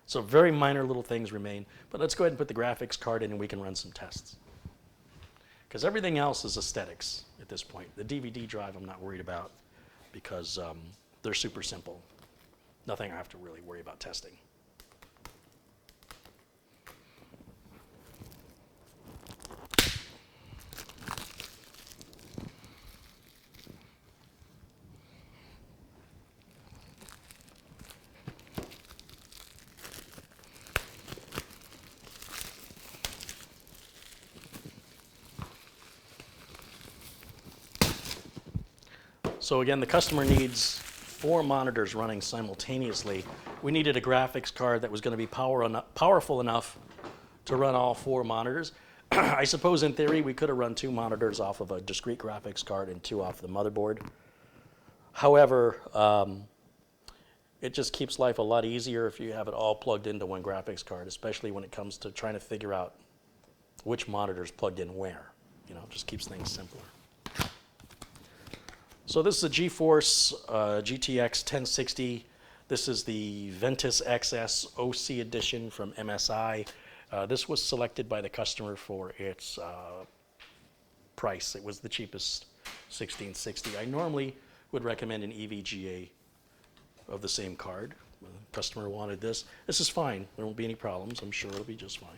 S1: So very minor little things remain, but let's go ahead and put the graphics card in and we can run some tests. Because everything else is aesthetics at this point. The DVD drive I'm not worried about because they're super simple. Nothing I have to really worry about testing. So again, the customer needs 4 monitors running simultaneously. We needed a graphics card that was going to be powerful enough to run all 4 monitors. I suppose in theory we could have run 2 monitors off of a discrete graphics card and 2 off the motherboard. However, it just keeps life a lot easier if you have it all plugged into one graphics card, especially when it comes to trying to figure out which monitor is plugged in where. You know, it just keeps things simpler. So this is a GeForce GTX 1060. This is the Ventus XS OC edition from MSI. This was selected by the customer for its price. It was the cheapest 1660. I normally would recommend an EVGA of the same card. The customer wanted this. This is fine. There won't be any problems. I'm sure it'll be just fine.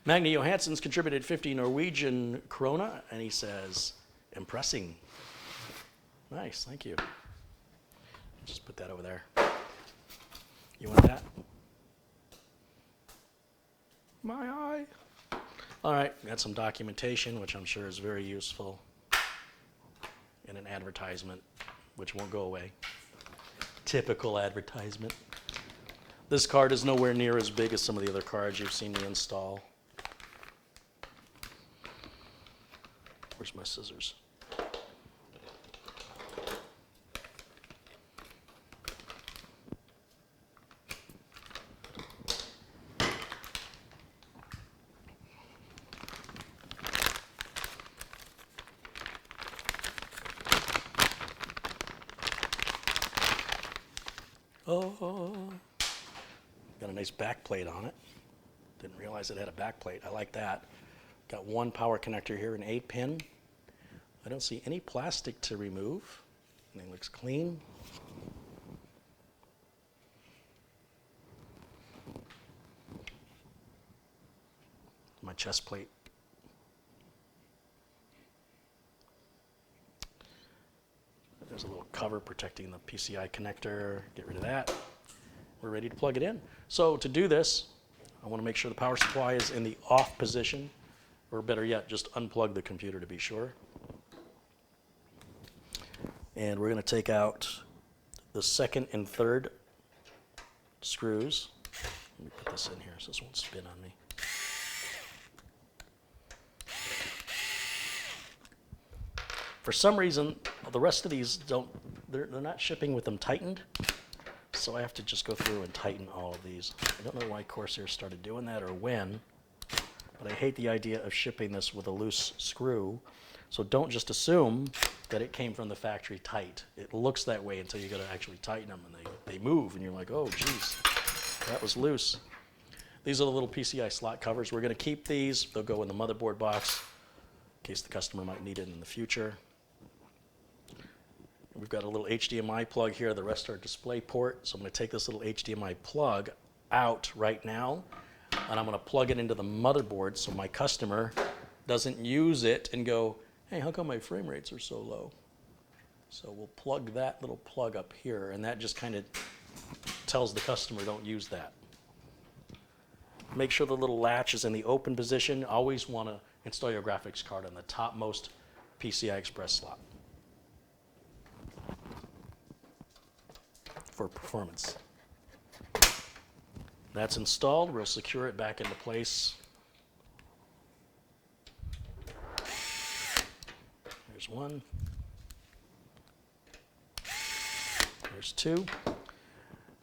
S1: Magne Johansson's contributed 50 Norwegian krona, and he says, impressing. Nice, thank you. Just put that over there. You want that? My eye. All right, got some documentation, which I'm sure is very useful, and an advertisement, which won't go away. Typical advertisement. This card is nowhere near as big as some of the other cards you've seen me install. Where's my scissors? Oh, got a nice back plate on it. Didn't realize it had a back plate. I like that. Got one power connector here, an 8-pin. I don't see any plastic to remove. Everything looks clean. My chest plate. There's a little cover protecting the PCI connector. Get rid of that. We're ready to plug it in. So to do this, I want to make sure the power supply is in the off position, or better yet, just unplug the computer to be sure. And we're going to take out the second and third screws. Let me put this in here so this won't spin on me. For some reason, the rest of these they're not shipping with them tightened. So I have to just go through and tighten all of these. I don't know why Corsair started doing that or when, but I hate the idea of shipping this with a loose screw. So don't just assume that it came from the factory tight. It looks that way until you got to actually tighten them, and they move, and you're like, oh, geez, that was loose. These are the little PCI slot covers. We're going to keep these. They'll go in the motherboard box in case the customer might need it in the future. We've got a little HDMI plug here. The rest are display port. So I'm going to take this little HDMI plug out right now, and I'm going to plug it into the motherboard so my customer doesn't use it and go, hey, how come my frame rates are so low? So we'll plug that little plug up here, and that just kind of tells the customer don't use that. Make sure the little latch is in the open position. Always want to install your graphics card on the topmost PCI Express slot for performance. That's installed. We'll secure it back into place. There's one. There's two.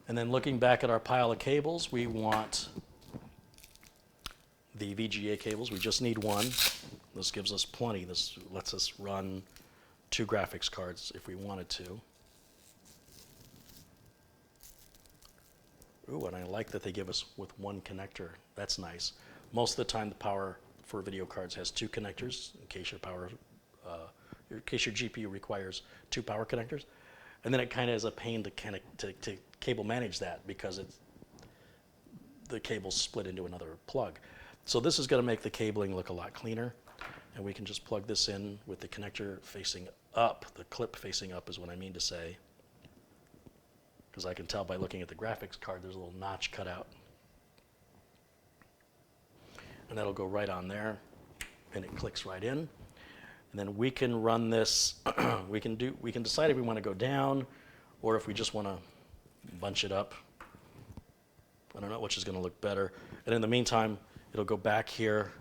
S1: And then looking back at our pile of cables, we want the VGA cables. We just need one. This gives us plenty. This lets us run 2 graphics cards if we wanted to. Ooh, and I like that they give us with 1 connector. That's nice. Most of the time, the power for video cards has 2 connectors in case your GPU requires 2 power connectors. And then it kind of is a pain to cable manage that because the cable's split into another plug. So this is going to make the cabling look a lot cleaner. And we can just plug this in with the connector facing up. The clip facing up is what I mean to say. Because I can tell by looking at the graphics card, there's a little notch cut out. And that'll go right on there, and it clicks right in. And then we can run this, we can decide if we want to go down, or if we just want to bunch it up. I don't know which is going to look better. And in the meantime, it'll go back here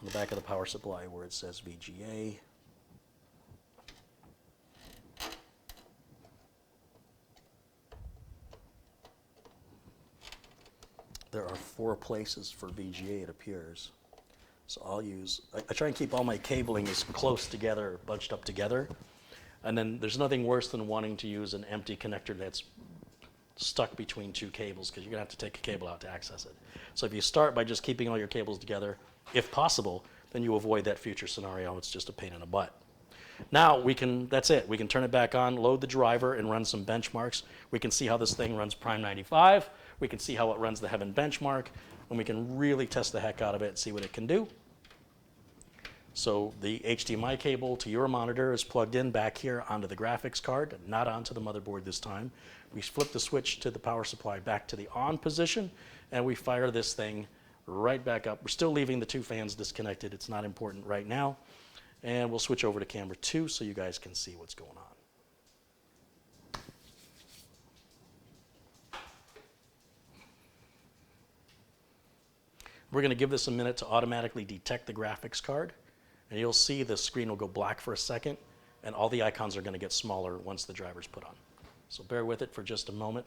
S1: on the back of the power supply where it says VGA. There are 4 places for VGA, it appears. So I try and keep all my cabling as close together, bunched up together. And then there's nothing worse than wanting to use an empty connector that's stuck between 2 cables, because you're going to have to take a cable out to access it. So if you start by just keeping all your cables together, if possible, then you avoid that future scenario. It's just a pain in the butt. Now that's it. We can turn it back on, load the driver, and run some benchmarks. We can see how this thing runs Prime 95. We can see how it runs the Heaven benchmark, and we can really test the heck out of it and see what it can do. So the HDMI cable to your monitor is plugged in back here onto the graphics card, not onto the motherboard this time. We flip the switch to the power supply back to the on position, and we fire this thing right back up. We're still leaving the 2 fans disconnected. It's not important right now. And we'll switch over to camera 2 so you guys can see what's going on. We're going to give this a minute to automatically detect the graphics card, and you'll see the screen will go black for a second, and all the icons are going to get smaller once the driver's put on. So bear with it for just a moment.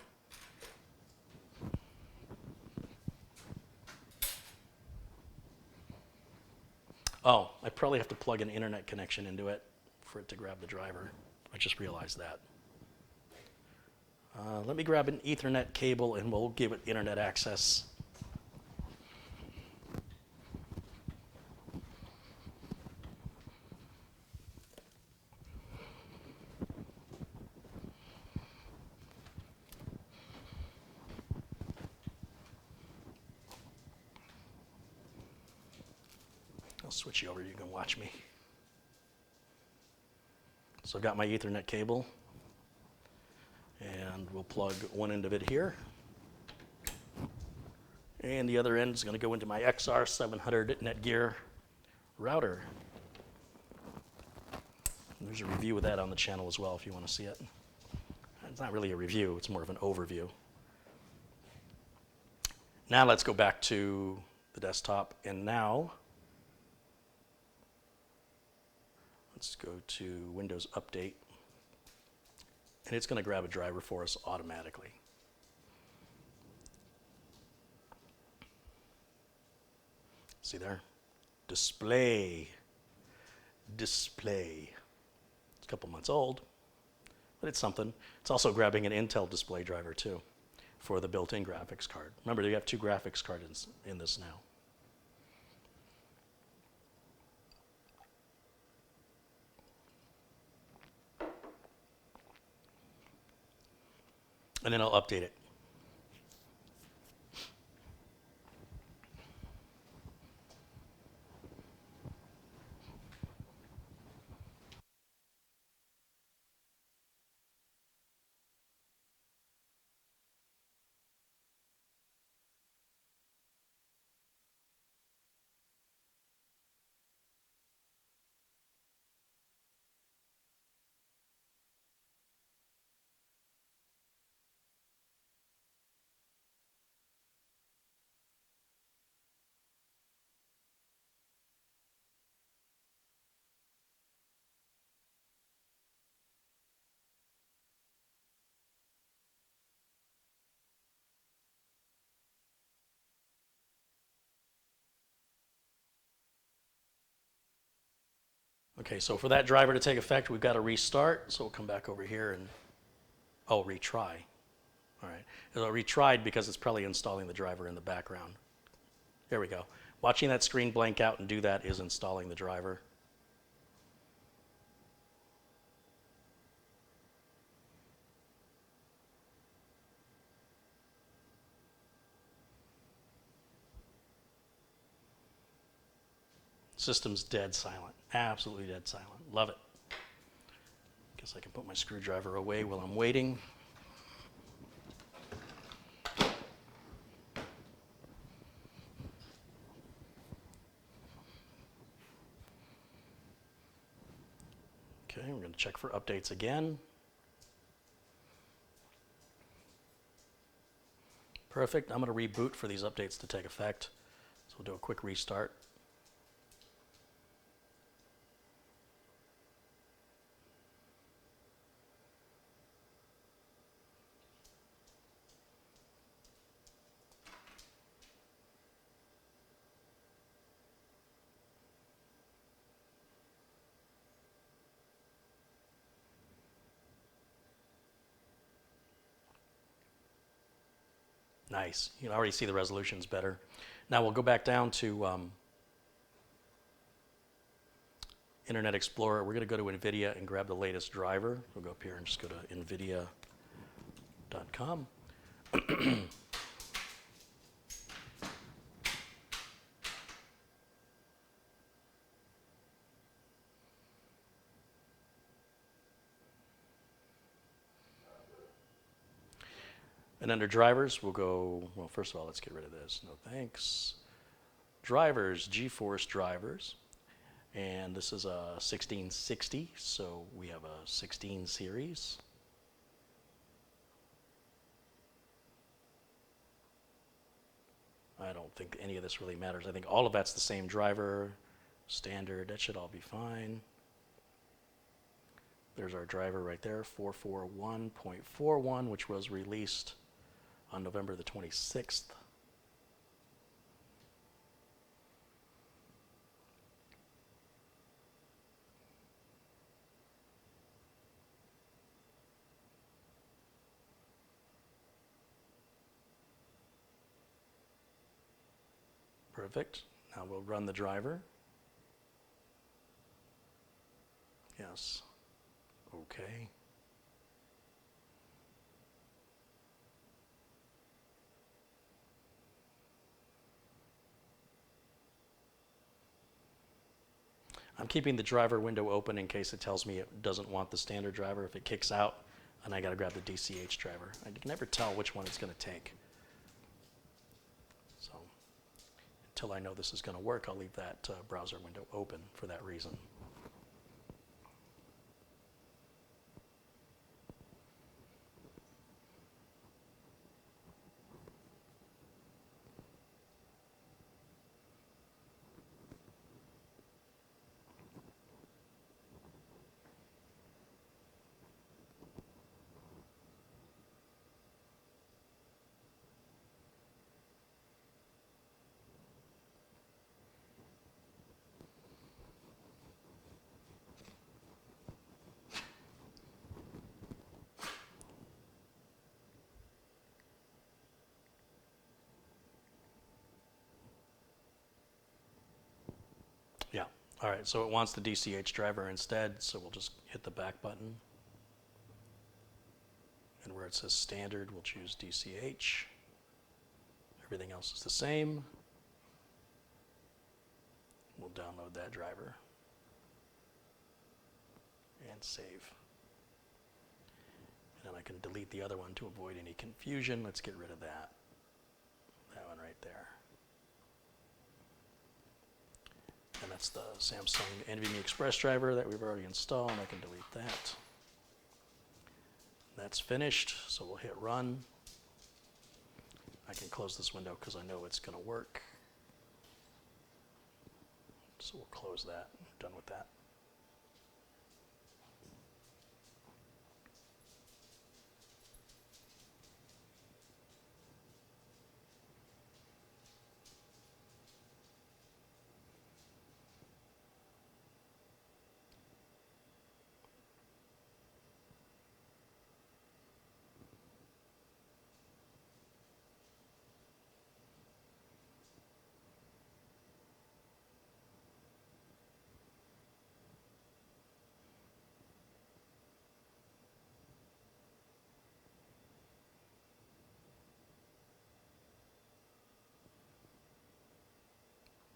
S1: Oh, I probably have to plug an internet connection into it for it to grab the driver. I just realized that. Let me grab an Ethernet cable and we'll give it internet access. I'll switch you over, you can watch me. So I've got my Ethernet cable we'll plug one end of it here. And the other end is going to go into my XR700 Netgear router. There's a review of that on the channel as well if you want to see it. It's not really a review, it's more of an overview. Now let's go back to the desktop, and now let's go to Windows Update, and it's going to grab a driver for us automatically. See there? Display. Display. It's a couple months old, but it's something. It's also grabbing an Intel display driver too for the built-in graphics card. Remember, you have two graphics cards in this now. And then I'll update it. Okay, so for that driver to take effect, we've got to restart. So we'll come back over here and, oh, retry. All right, it'll retried because it's probably installing the driver in the background. There we go. Watching that screen blank out and do that is installing the driver. System's dead silent, absolutely dead silent. Love it. Guess I can put my screwdriver away while I'm waiting. Okay, we're going to check for updates again. Perfect. I'm going to reboot for these updates to take effect. So we'll do a quick restart. Nice. You can already see the resolution's better. Now we'll go back down to Internet Explorer. We're going to go to NVIDIA and grab the latest driver. We'll go up here and just go to nvidia.com. And under drivers, we'll go, well, first of all, let's get rid of this. No thanks. Drivers, GeForce drivers. And this is a 1660, so we have a 16 series. I don't think any of this really matters. I think all of that's the same driver, standard, that should all be fine. There's our driver right there, 441.41, which was released on November the 26th. Perfect. Now we'll run the driver. Yes. Okay. I'm keeping the driver window open in case it tells me it doesn't want the standard driver. If it kicks out, and I got to grab the DCH driver. I can never tell which one it's going to take. So until I know this is going to work, I'll leave that browser window open for that reason. Yeah, all right, so it wants the DCH driver instead, so we'll just hit the back button. And where it says standard, we'll choose DCH. Everything else is the same. We'll download that driver and save. And then I can delete the other one to avoid any confusion. Let's get rid of that. That one right there. And that's the Samsung NVMe Express driver that we've already installed. I can delete that. That's finished, so we'll hit run. I can close this window because I know it's going to work. So we'll close that. Done with that.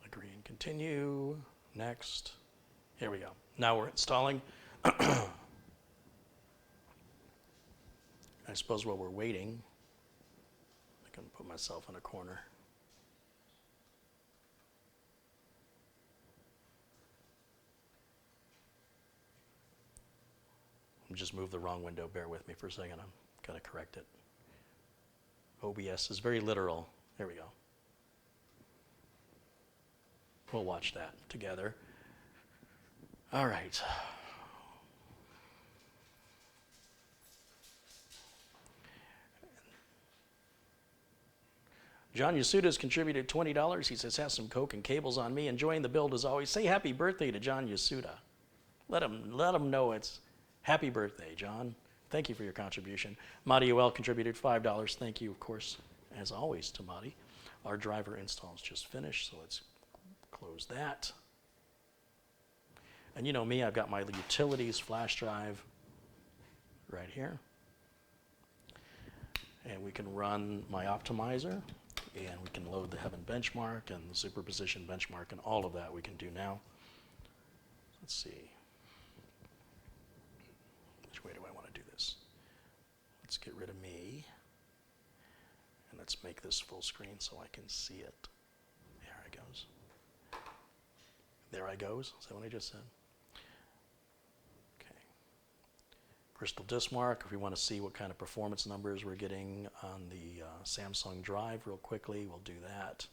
S1: Agree and continue. Next. Here we go. Now we're installing. I suppose while we're waiting, I can put myself in a corner. Just moved the wrong window. Bear with me for a second. I'm going to correct it. OBS is very literal. There we go. We'll watch that together. All right. John Yasuda has contributed $20. He says, has some Coke and cables on me. Enjoying the build as always. Say happy birthday to John Yasuda. Let him know it's happy birthday, John. Thank you for your contribution. Madi UL contributed $5. Thank you, of course, as always, to Madi. Our driver install is just finished, so let's close that. And you know me, I've got my utilities flash drive right here. And we can run my optimizer, and we can load the Heaven benchmark and the superposition benchmark, and all of that we can do now. Let's see. Which way do I want to do this? Let's get rid of me. And let's make this full screen so I can see it. There it goes. There I goes. Is that what I just said? Okay. Crystal disk mark, if we want to see what kind of performance numbers we're getting on the Samsung drive real quickly, we'll do that.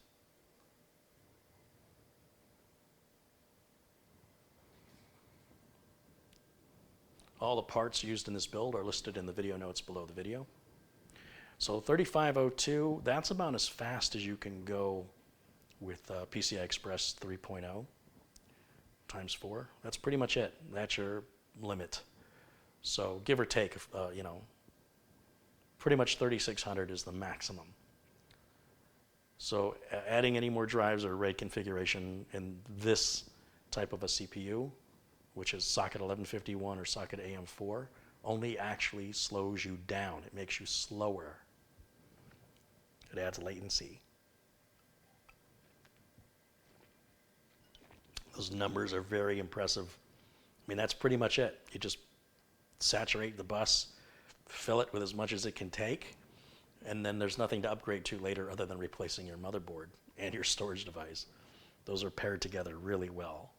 S1: All the parts used in this build are listed in the video notes below the video. So 3502, that's about as fast as you can go with PCI Express 3.0 times 4. That's pretty much it. That's your limit. So give or take, you know, pretty much 3600 is the maximum. So adding any more drives or RAID configuration in this type of a CPU, which is socket 1151 or socket AM4, only actually slows you down. It makes you slower. It adds latency. Those numbers are very impressive. I mean, that's pretty much it. You just saturate the bus, fill it with as much as it can take, and then there's nothing to upgrade to later other than replacing your motherboard and your storage device. Those are paired together really well.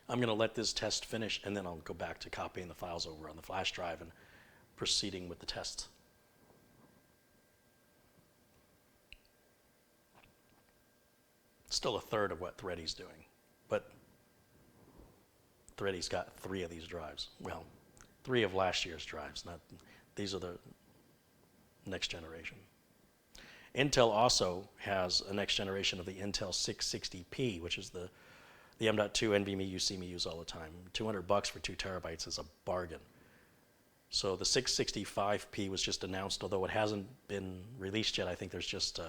S1: I'm going to let this test finish, and then I'll go back to copying the files over on the flash drive and proceeding with the test. Still a third of what Thready's doing, but Thready's got 3 of these drives. Well, 3 of last year's drives. These are the next generation. Intel also has a next generation of the Intel 660p, which is the M.2 NVMe you see me use all the time. $200 for 2 terabytes is a bargain. So the 665p was just announced, although it hasn't been released yet. I think there's just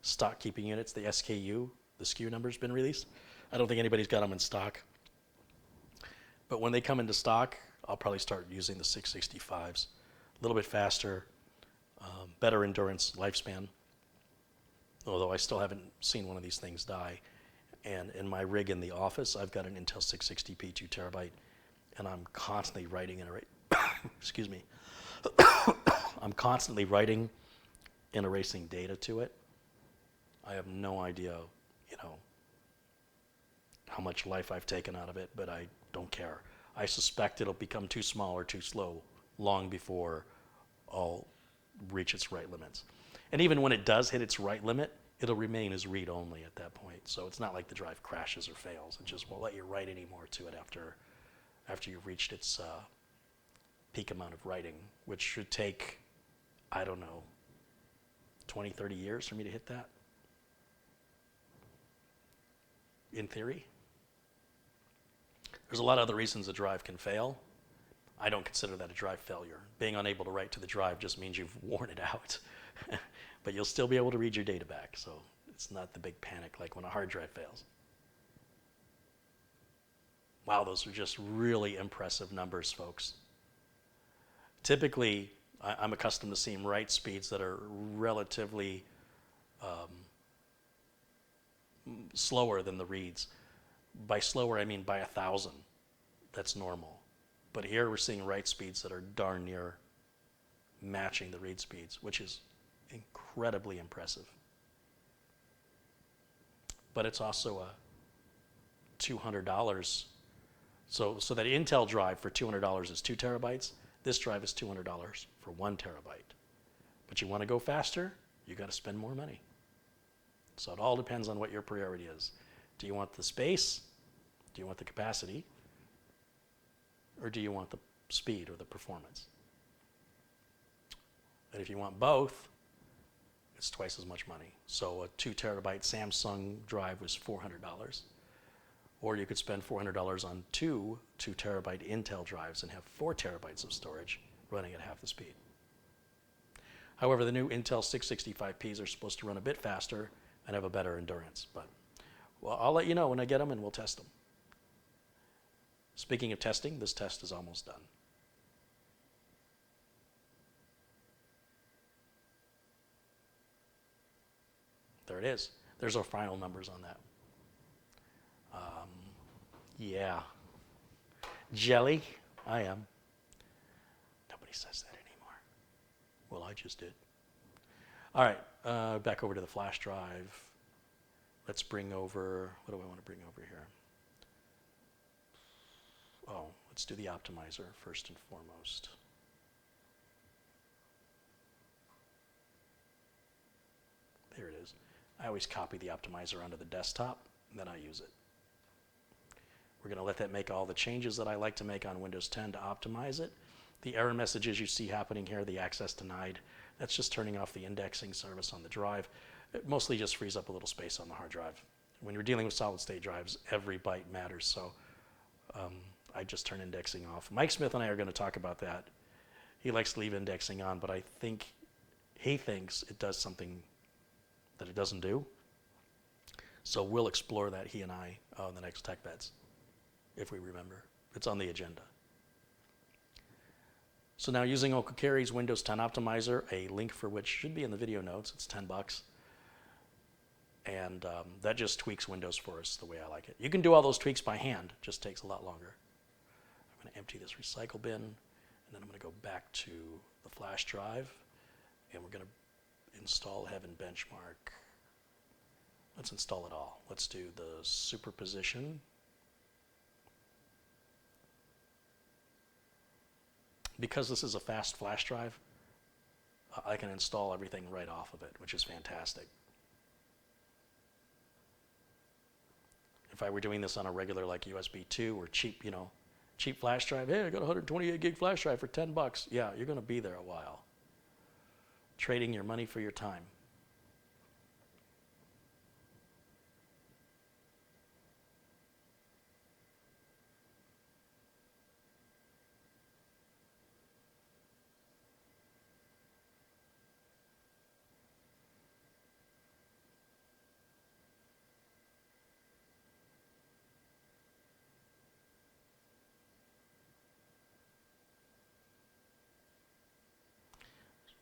S1: stock keeping units. The SKU, the SKU number's been released. I don't think anybody's got them in stock. But when they come into stock, I'll probably start using the 665s. A little bit faster, better endurance, lifespan. Although I still haven't seen one of these things die. And in my rig in the office, I've got an Intel 660p 2 terabyte, and I'm constantly writing excuse me. I'm constantly writing and erasing data to it. I have no idea, how much life I've taken out of it, but I don't care. I suspect it'll become too small or too slow long before I'll reach its right limits. And even when it does hit its right limit, it'll remain as read-only at that point. So it's not like the drive crashes or fails. It just won't let you write any more to it after you've reached its peak amount of writing, which should take, I don't know, 20, 30 years for me to hit that, in theory. There's a lot of other reasons a drive can fail. I don't consider that a drive failure. Being unable to write to the drive just means you've worn it out. But you'll still be able to read your data back, so it's not the big panic like when a hard drive fails. Wow, those are just really impressive numbers, folks. Typically, I'm accustomed to seeing write speeds that are relatively slower than the reads. By slower, I mean by 1,000. That's normal. But here we're seeing write speeds that are darn near matching the read speeds, which is incredibly impressive. But it's also a $200. So that Intel drive for $200 is 2 terabytes. This drive is $200 for 1 terabyte. But you want to go faster, you got to spend more money. So it all depends on what your priority is. Do you want the space? Do you want the capacity? Or do you want the speed or the performance? And if you want both, it's twice as much money. So a 2 terabyte Samsung drive was $400. Or you could spend $400 on 2 terabyte Intel drives and have 4 terabytes of storage running at half the speed. However, the new Intel 665Ps are supposed to run a bit faster and have a better endurance. But well, I'll let you know when I get them and we'll test them. Speaking of testing, this test is almost done. There it is. There's our final numbers on that. Yeah. Jelly? I am. Nobody says that anymore. Well, I just did. All right, back over to the flash drive. Let's bring over, what do I want to bring over here? Oh, let's do the optimizer first and foremost. There it is. I always copy the optimizer onto the desktop, and then I use it. We're going to let that make all the changes that I like to make on Windows 10 to optimize it. The error messages you see happening here, the access denied, that's just turning off the indexing service on the drive. It mostly just frees up a little space on the hard drive. When you're dealing with solid state drives, every byte matters, so I just turn indexing off. Mike Smith and I are going to talk about that. He likes to leave indexing on, but I think he thinks it does something that it doesn't do. So we'll explore that, he and I, on the next Tech Beds, if we remember. It's on the agenda. So now using Uncle Carey's Windows 10 Optimizer, a link for which should be in the video notes. It's $10. And that just tweaks Windows for us the way I like it. You can do all those tweaks by hand. It just takes a lot longer. I'm going to empty this recycle bin, and then I'm going to go back to the flash drive, and we're going to install Heaven Benchmark. Let's install it all. Let's do the superposition. Because this is a fast flash drive, I can install everything right off of it, which is fantastic. If I were doing this on a regular like USB 2 or cheap, cheap flash drive, hey, I got a 128 gig flash drive for $10. Yeah, you're going to be there a while. Trading your money for your time.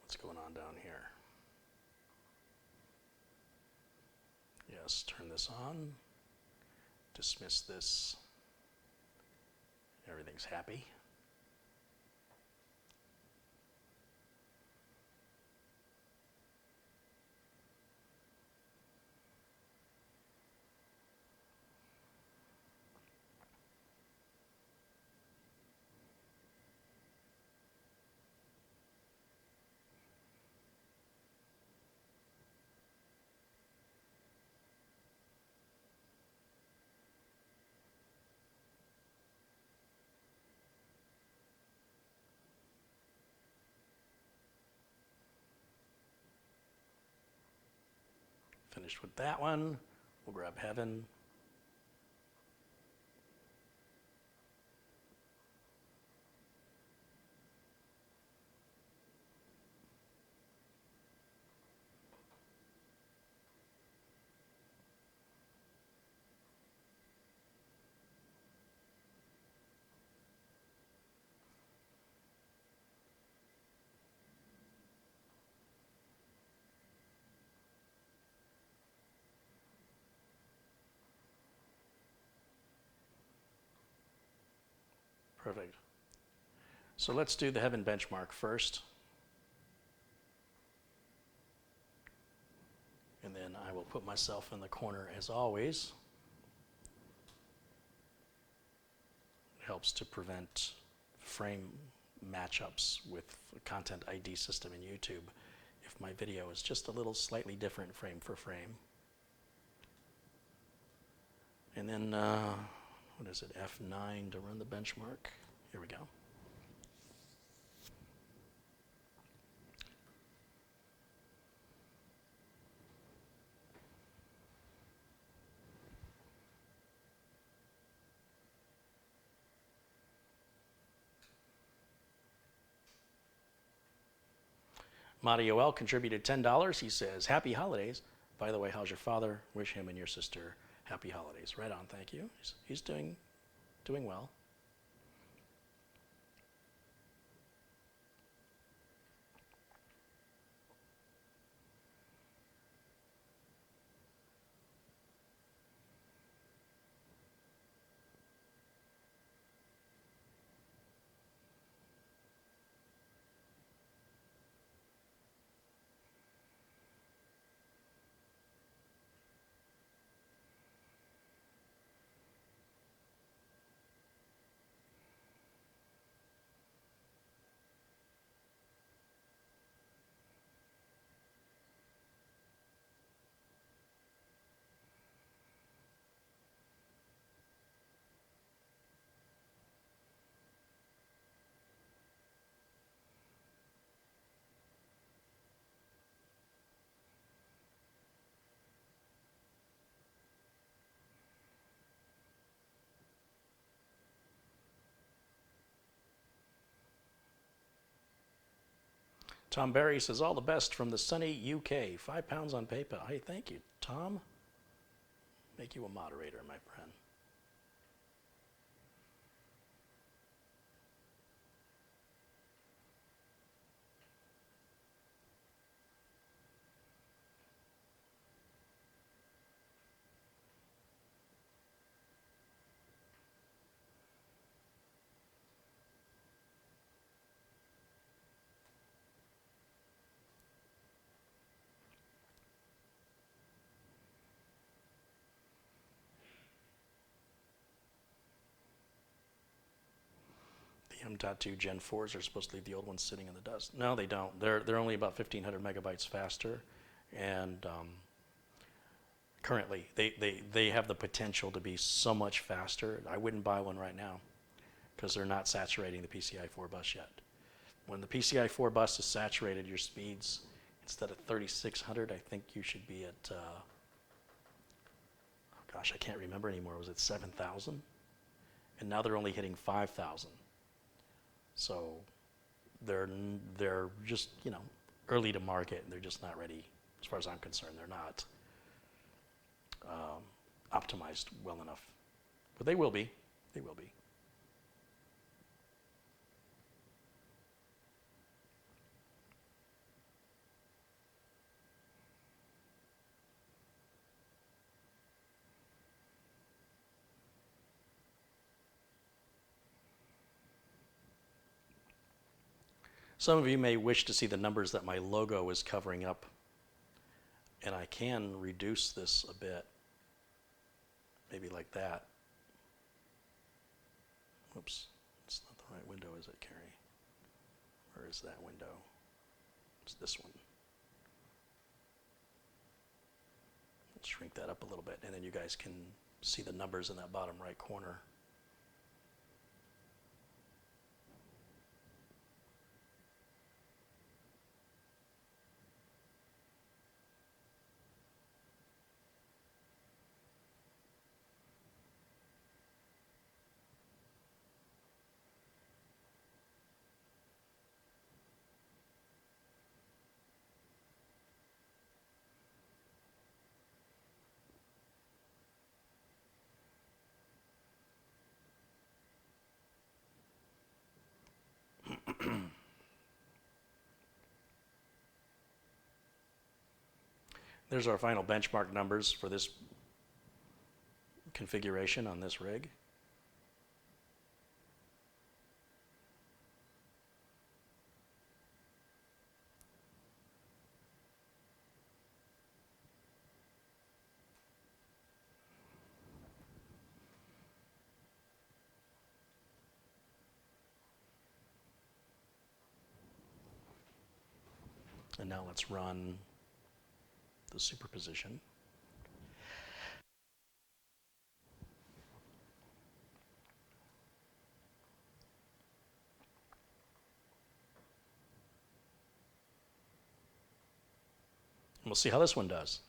S1: What's going on down here? Yes, turn this on. Dismiss this. Everything's happy. Finished with that one. We'll grab Heaven. Perfect. So let's do the Heaven benchmark first. And then I will put myself in the corner as always. It helps to prevent frame matchups with the content ID system in YouTube if my video is just a little slightly different frame for frame. And then, what is it, F9 to run the benchmark? Here we go. Mario L contributed $10. He says, happy holidays. By the way, how's your father? Wish him and your sister happy holidays. Right on, thank you. He's doing well. Tom Berry says, all the best from the sunny UK. 5 pounds on PayPal. Hey, thank you, Tom. Make you a moderator, my friend. M.2 Gen 4s are supposed to leave the old ones sitting in the dust. No, they don't. They're only about 1,500 megabytes faster, and currently they have the potential to be so much faster. I wouldn't buy one right now because they're not saturating the PCI 4 bus yet. When the PCI 4 bus is saturated, your speeds, instead of 3,600, I think you should be at, oh gosh, I can't remember anymore. Was it 7,000? And now they're only hitting 5,000. So they're just, you know, early to market, and they're just not ready. As far as I'm concerned, they're not optimized well enough. But they will be. They will be. Some of you may wish to see the numbers that my logo is covering up, and I can reduce this a bit, maybe like that. Oops, it's not the right window, is it, Carey? Where is that window? It's this one. Let's shrink that up a little bit, and then you guys can see the numbers in that bottom right corner. There's our final benchmark numbers for this configuration on this rig. And now let's run the superposition. And we'll see how this one does.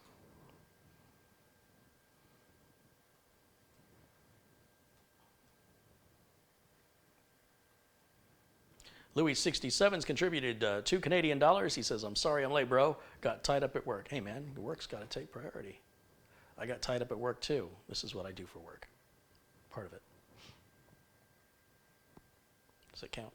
S1: Louis67's contributed $2 Canadian. He says, I'm sorry I'm late, bro. Got tied up at work. Hey, man, your work's got to take priority. I got tied up at work, too. This is what I do for work. Part of it. Does it count?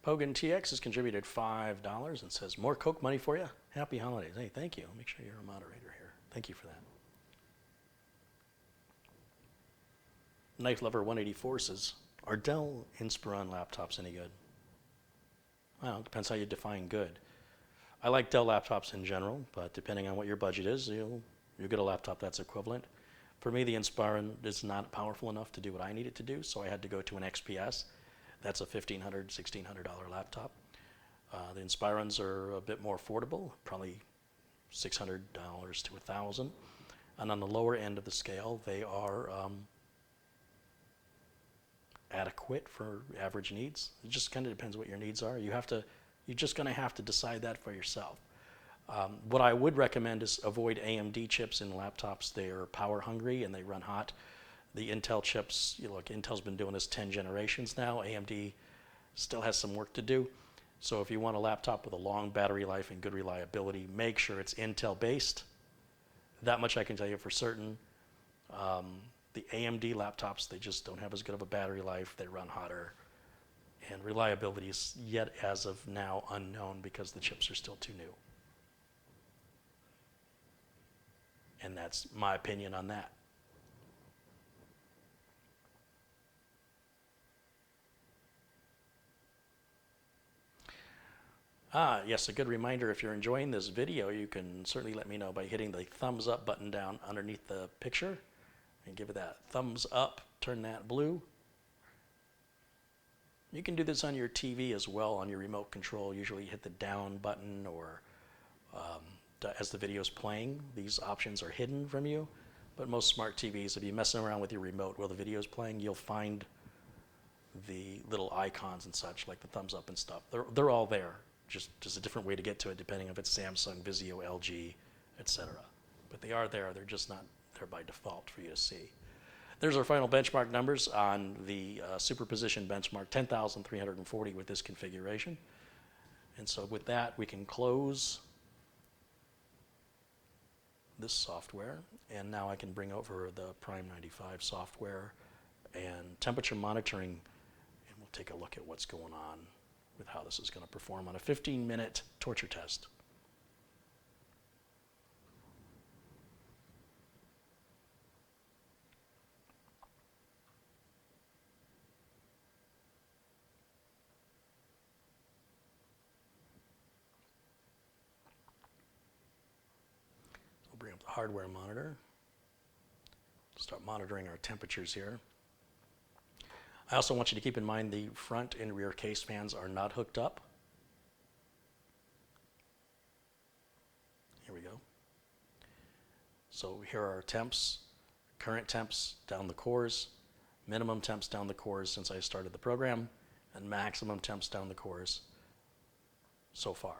S1: Pogan TX has contributed $5 and says, more Coke money for you. Happy holidays. Hey, thank you. Make sure you're a moderator here. Thank you for that. Knife Lover 184 says, are Dell Inspiron laptops any good? Well, it depends how you define good. I like Dell laptops in general, but depending on what your budget is, you'll get a laptop that's equivalent. For me, the Inspiron is not powerful enough to do what I need it to do, so I had to go to an XPS. That's a $1,500, $1,600 laptop. The Inspirons are a bit more affordable, probably $600 to $1,000. And on the lower end of the scale, they are adequate for average needs. It just kind of depends what your needs are. You're just going to have to decide that for yourself. What I would recommend is avoid AMD chips in laptops. They are power hungry and they run hot. the Intel chips, you look, Intel's been doing this 10 generations now. AMD still has some work to do. So if you want a laptop with a long battery life and good reliability, make sure it's Intel based. That much I can tell you for certain. The AMD laptops, they just don't have as good of a battery life. They run hotter. And reliability is yet as of now unknown because the chips are still too new. And that's my opinion on that. Yes, a good reminder, if you're enjoying this video, you can certainly let me know by hitting the thumbs up button down underneath the picture and give it that thumbs up, turn that blue. You can do this on your TV as well, on your remote control. Usually hit the down button or as the video is playing. These options are hidden from you, but most smart TVs, if you're messing around with your remote while the video is playing, you'll find the little icons and such, like the thumbs up and stuff. They're all there. Just a different way to get to it, depending if it's Samsung, Vizio, LG, etc. But they are there. They're just not there by default for you to see. There's our final benchmark numbers on the superposition benchmark, 10,340 with this configuration. And so with that, we can close this software. And now I can bring over the Prime 95 software and temperature monitoring, and we'll take a look at what's going on with how this is going to perform on a 15-minute torture test. We'll bring up the hardware monitor. Start monitoring our temperatures here. I also want you to keep in mind the front and rear case fans are not hooked up. Here we go. So here are our temps, current temps down the cores, minimum temps down the cores since I started the program, and maximum temps down the cores so far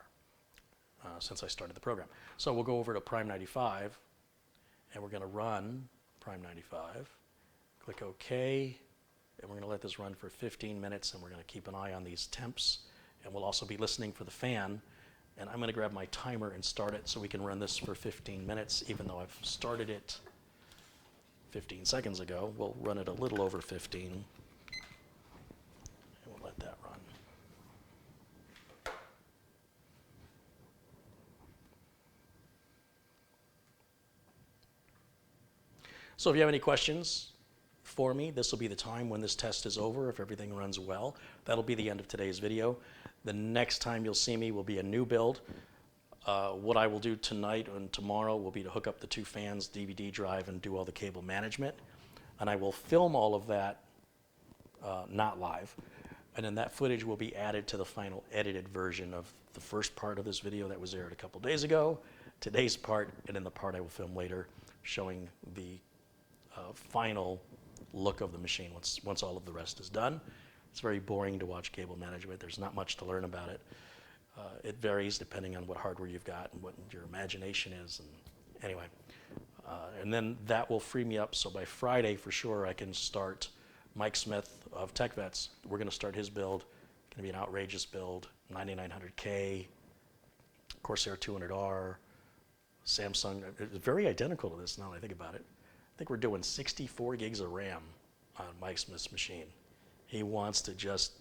S1: since I started the program. So we'll go over to Prime 95, and we're going to run Prime 95. Click OK. And we're going to let this run for 15 minutes, and we're going to keep an eye on these temps. And we'll also be listening for the fan. And I'm going to grab my timer and start it so we can run this for 15 minutes, even though I've started it 15 seconds ago. We'll run it a little over 15. And we'll let that run. So if you have any questions for me, this will be the time when this test is over. If everything runs well, that'll be the end of today's video. The next time you'll see me will be a new build. What I will do tonight and tomorrow will be to hook up the two fans, DVD drive, and do all the cable management. And I will film all of that, not live. And then that footage will be added to the final edited version of the first part of this video that was aired a couple days ago, today's part, and then the part I will film later showing the final look of the machine once all of the rest is done. It's very boring to watch cable management. There's not much to learn about it. It varies depending on what hardware you've got and what your imagination is. And anyway, and then that will free me up. So by Friday, for sure, I can start Mike Smith of Tech Vets. We're going to start his build. It's going to be an outrageous build, 9900K, Corsair 200R, Samsung. It's very identical to this now that I think about it. I think we're doing 64 gigs of RAM on Mike Smith's machine. He wants to just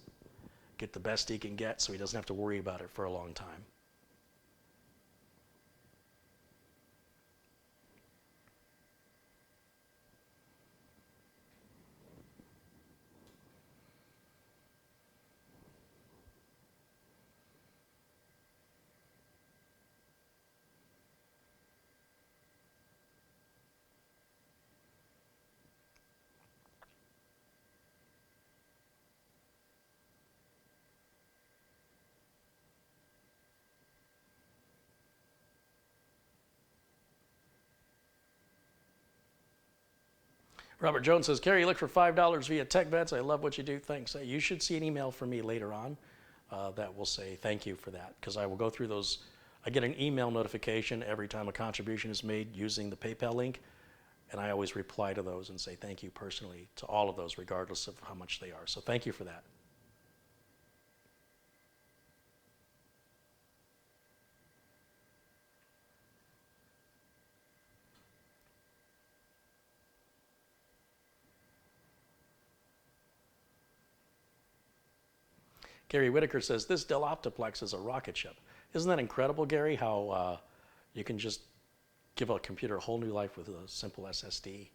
S1: get the best he can get so he doesn't have to worry about it for a long time. Robert Jones says, Carey, look for $5 via TechVets. I love what you do. Thanks. You should see an email from me later on that will say thank you for that, because I will go through those. I get an email notification every time a contribution is made using the PayPal link. And I always reply to those and say thank you personally to all of those, regardless of how much they are. So thank you for that. Gary Whitaker says, this Dell Optiplex is a rocket ship. Isn't that incredible, Gary, how you can just give a computer a whole new life with a simple SSD?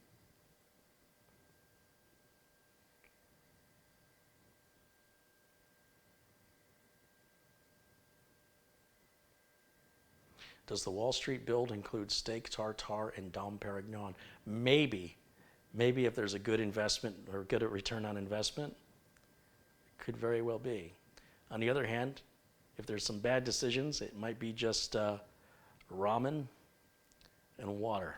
S1: Does the Wall Street build include steak tartare and Dom Perignon? Maybe. Maybe if there's a good investment or good return on investment, could very well be. On the other hand, if there's some bad decisions, it might be just ramen and water.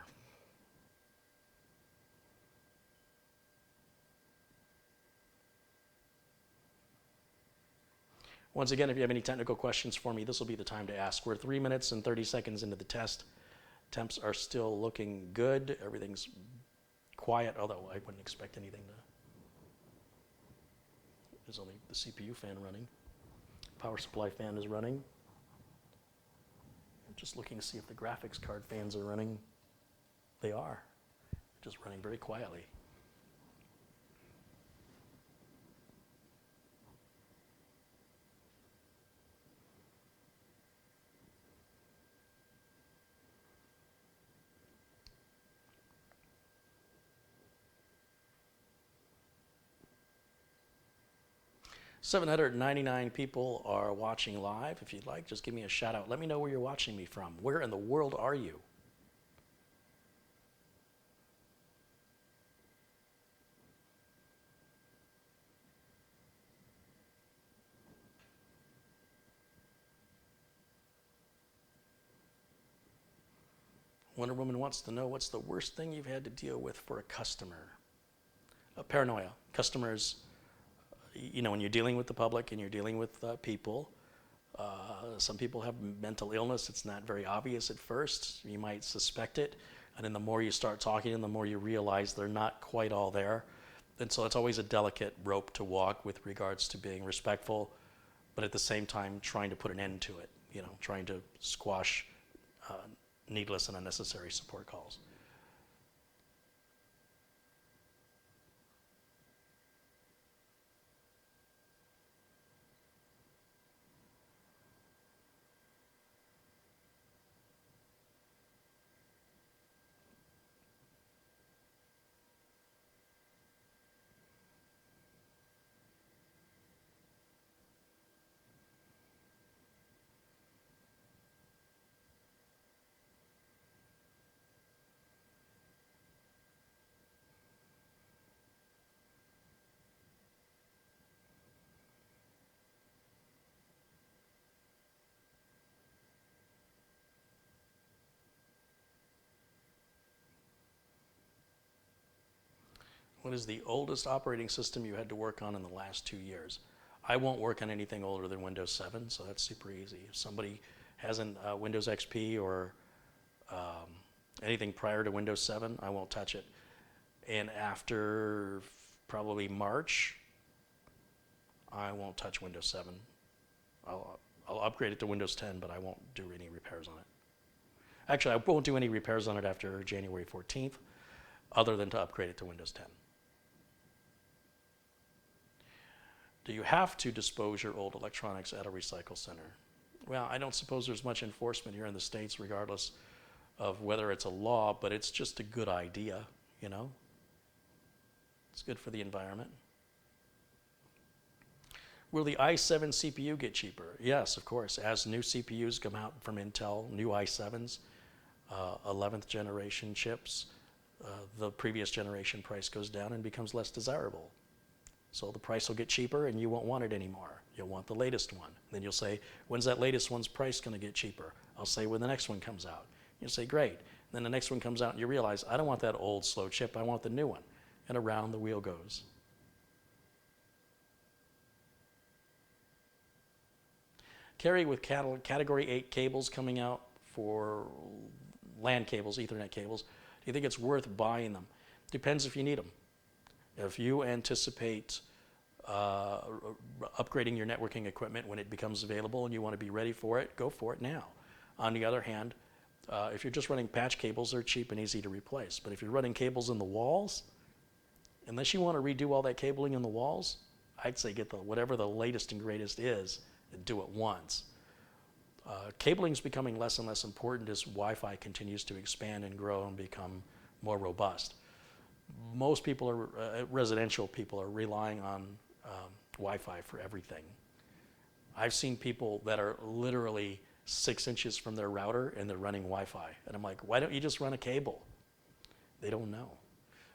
S1: Once again, if you have any technical questions for me, this will be the time to ask. We're 3 minutes and 30 seconds into the test. Temps are still looking good. Everything's quiet, although I wouldn't expect anything to. There's only the CPU fan running. Power supply fan is running. I'm just looking to see if the graphics card fans are running. They are. Just running very quietly. $799 people are watching live. If you'd like, just give me a shout out. Let me know where you're watching me from. Where in the world are you? Wonder Woman wants to know, what's the worst thing you've had to deal with for a customer? Paranoia. Customers, when you're dealing with the public and you're dealing with people, some people have mental illness. It's not very obvious at first. You might suspect it. And then the more you start talking to them, the more you realize they're not quite all there. And so it's always a delicate rope to walk with regards to being respectful, but at the same time trying to put an end to it, trying to squash needless and unnecessary support calls. What is the oldest operating system you had to work on in the last 2 years? I won't work on anything older than Windows 7, so that's super easy. If somebody hasn't Windows XP or anything prior to Windows 7, I won't touch it. And after probably March, I won't touch Windows 7. I'll upgrade it to Windows 10, but I won't do any repairs on it. Actually, I won't do any repairs on it after January 14th, other than to upgrade it to Windows 10. Do you have to dispose your old electronics at a recycle center? Well, I don't suppose there's much enforcement here in the States, regardless of whether it's a law, but it's just a good idea, It's good for the environment. Will the i7 CPU get cheaper? Yes, of course. As new CPUs come out from Intel, new i7s, 11th generation chips, the previous generation price goes down and becomes less desirable. So the price will get cheaper and you won't want it anymore. You'll want the latest one. Then you'll say, when's that latest one's price going to get cheaper? I'll say, when the next one comes out. You'll say, great. And then the next one comes out and you realize, I don't want that old slow chip, I want the new one. And around the wheel goes. Carey, with Category 8 cables coming out for LAN cables, Ethernet cables, Do you think it's worth buying them? Depends if you need them. If you anticipate upgrading your networking equipment when it becomes available and you want to be ready for it, go for it now. On the other hand, if you're just running patch cables, they're cheap and easy to replace. But if you're running cables in the walls, unless you want to redo all that cabling in the walls, I'd say get whatever the latest and greatest is and do it once. Cabling is becoming less and less important as Wi-Fi continues to expand and grow and become more robust. Most people residential people are relying on Wi-Fi for everything. I've seen people that are literally 6 inches from their router and they're running Wi-Fi. And I'm like, why don't you just run a cable? They don't know.